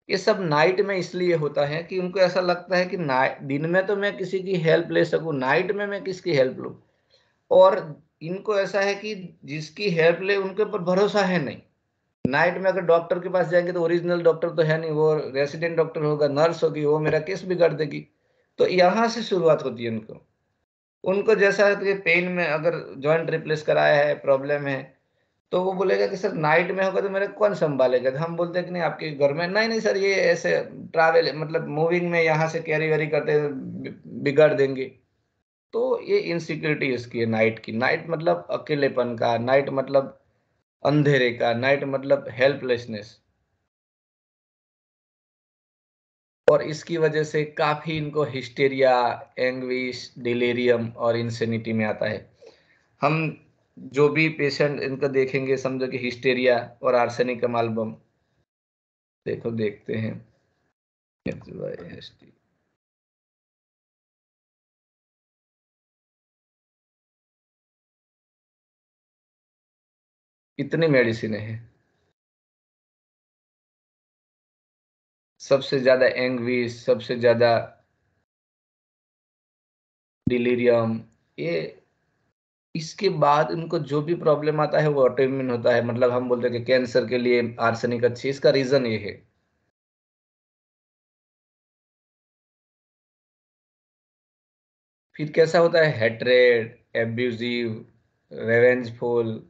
ये सब night में इसलिए होता है कि उनको ऐसा लगता है कि दिन में तो मैं किसी की हेल्प ले सकूं, नाइट में मैं किसकी हेल्प लूं। और इनको ऐसा है कि जिसकी हेल्प ले उनके ऊपर भरोसा है नहीं। नाइट में अगर डॉक्टर के पास जाएंगे तो ओरिजिनल डॉक्टर तो है नहीं, वो रेसिडेंट डॉक्टर होगा, नर्स होगी, वो मेरा केस बिगाड़ देगी। तो यहाँ से शुरुआत होती है उनको। उनको जैसा कि पेन में अगर जॉइंट रिप्लेस कराया है, प्रॉब्लम है, तो वो बोलेगा कि सर नाइट में होगा तो मेरे कौन संभालेगा। तो हम बोलते हैं कि नहीं, आपके घर में, नहीं नहीं सर, ये ऐसे ट्रैवल मतलब मूविंग में यहाँ से कैरी वैरी करते बिगाड़ देंगे। तो ये इनसिक्योरिटी इसकी है नाइट की। नाइट मतलब अकेलेपन का, नाइट मतलब अंधेरे का, नाइट मतलब हेल्पलेसनेस। और इसकी वजह से काफी इनको हिस्टेरिया, एंग्विश, डिलीरियम और इंसेनिटी में आता है। हम जो भी पेशेंट इनको देखेंगे समझो कि हिस्टेरिया और आर्सेनिकम एल्बम, देखो देखते हैं। कितनी मेडिसिन है। सबसे ज्यादा एंग्विश, सबसे ज्यादा डिलीरियम, ये। इसके बाद उनको जो भी प्रॉब्लम आता है वो ऑटोइम्यून होता है। मतलब हम बोलते हैं कि कैंसर के लिए आर्सेनिक अच्छी, इसका रीजन ये है। फिर कैसा होता है, हेट्रेड, एब्यूजिव, रेवेंजफुल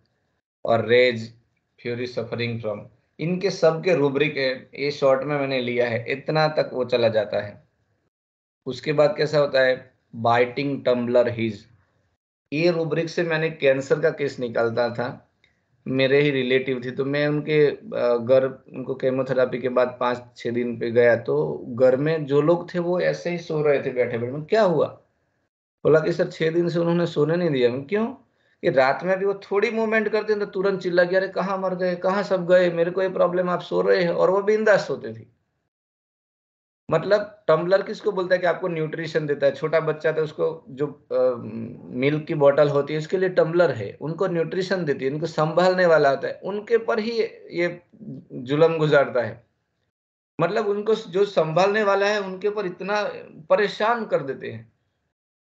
और रेज, फ्यूरी, सफरिंग फ्रॉम। इनके सब के रूब्रिक है, ये शॉर्ट में मैंने लिया है, इतना तक वो चला जाता है। उसके बाद कैसा होता है, बाइटिंग टम्बलर हिज। ये रूब्रिक से मैंने कैंसर का केस निकालता था। मेरे ही रिलेटिव थी, तो मैं उनके घर, उनको केमोथेरापी के बाद 5-6 दिन पे गया, तो घर में जो लोग थे वो ऐसे ही सो रहे थे बैठे बैठे। मैं, क्या हुआ? बोला कि सर 6 दिन से उन्होंने सोने नहीं दिया। मैं, क्यों? कि रात में भी वो थोड़ी मूवमेंट करते हैं तो तुरंत चिल्ला गया, अरे कहाँ मर गए, कहाँ सब गए, मेरे को ये प्रॉब्लम, आप सो रहे हैं। और वो बिंदास सोते थे। मतलब टम्बलर किसको बोलता है कि आपको न्यूट्रिशन देता है। छोटा बच्चा था, उसको जो मिल्क की बोतल होती है उसके लिए टम्बलर है, उनको न्यूट्रिशन देती है, उनको संभालने वाला होता है, उनके पर ही ये जुल्म गुजारता है। मतलब उनको जो संभालने वाला है उनके ऊपर इतना परेशान कर देते हैं।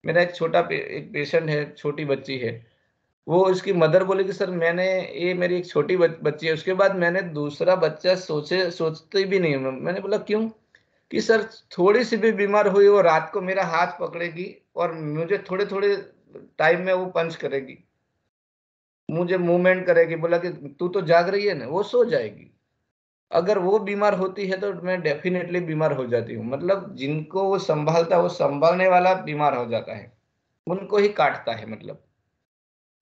मेरा एक एक पेशेंट है, छोटी बच्ची है। वो उसकी मदर बोले कि सर मैंने, ये मेरी एक छोटी बच्ची है, उसके बाद मैंने दूसरा बच्चा सोचते भी नहीं। मैंने बोला क्यों? कि सर थोड़ी सी भी बीमार हुई वो रात को मेरा हाथ पकड़ेगी और मुझे थोड़े थोड़े टाइम में वो पंच करेगी, मुझे मूवमेंट करेगी। बोला कि तू तो जाग रही है ना, वो सो जाएगी। अगर वो बीमार होती है तो मैं डेफिनेटली बीमार हो जाती हूँ। मतलब जिनको वो संभालता है, वो संभालने वाला बीमार हो जाता है, उनको ही काटता है। मतलब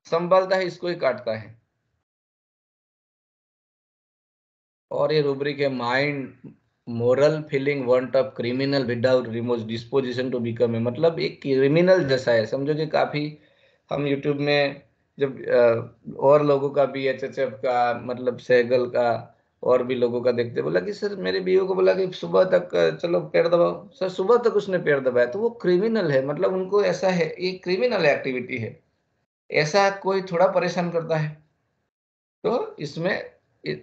संभालता है, इसको ही काटता है। और ये रूब्रिक है, mind, moral feeling, want of criminal without remorse, disposition to become a. मतलब एक क्रिमिनल जैसा है, समझो कि काफी हम यूट्यूब में जब और लोगों का भी, एचएचएफ का, मतलब सहगल का, और भी लोगों का देखते, बोला कि सर मेरे बीवी को बोला कि सुबह तक चलो पैर दबाओ, सर सुबह तक उसने पैर दबाया, तो वो क्रिमिनल है। मतलब उनको ऐसा है, ये क्रिमिनल एक्टिविटी है। ऐसा कोई थोड़ा परेशान करता है। तो इसमें ये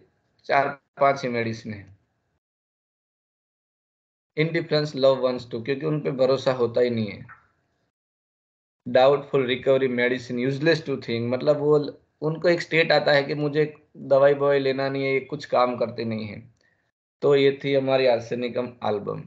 4-5 ही मेडिसिन है। इंडिफरेंस, लव वंस टू, क्योंकि उन पे भरोसा होता ही नहीं है। Doubtful recovery, medicine useless to think, मतलब वो, उनको एक स्टेट आता है कि मुझे दवाई बवाई लेना नहीं है, ये कुछ काम करते नहीं है। तो ये थी हमारी आर्सेनिकम एल्बम।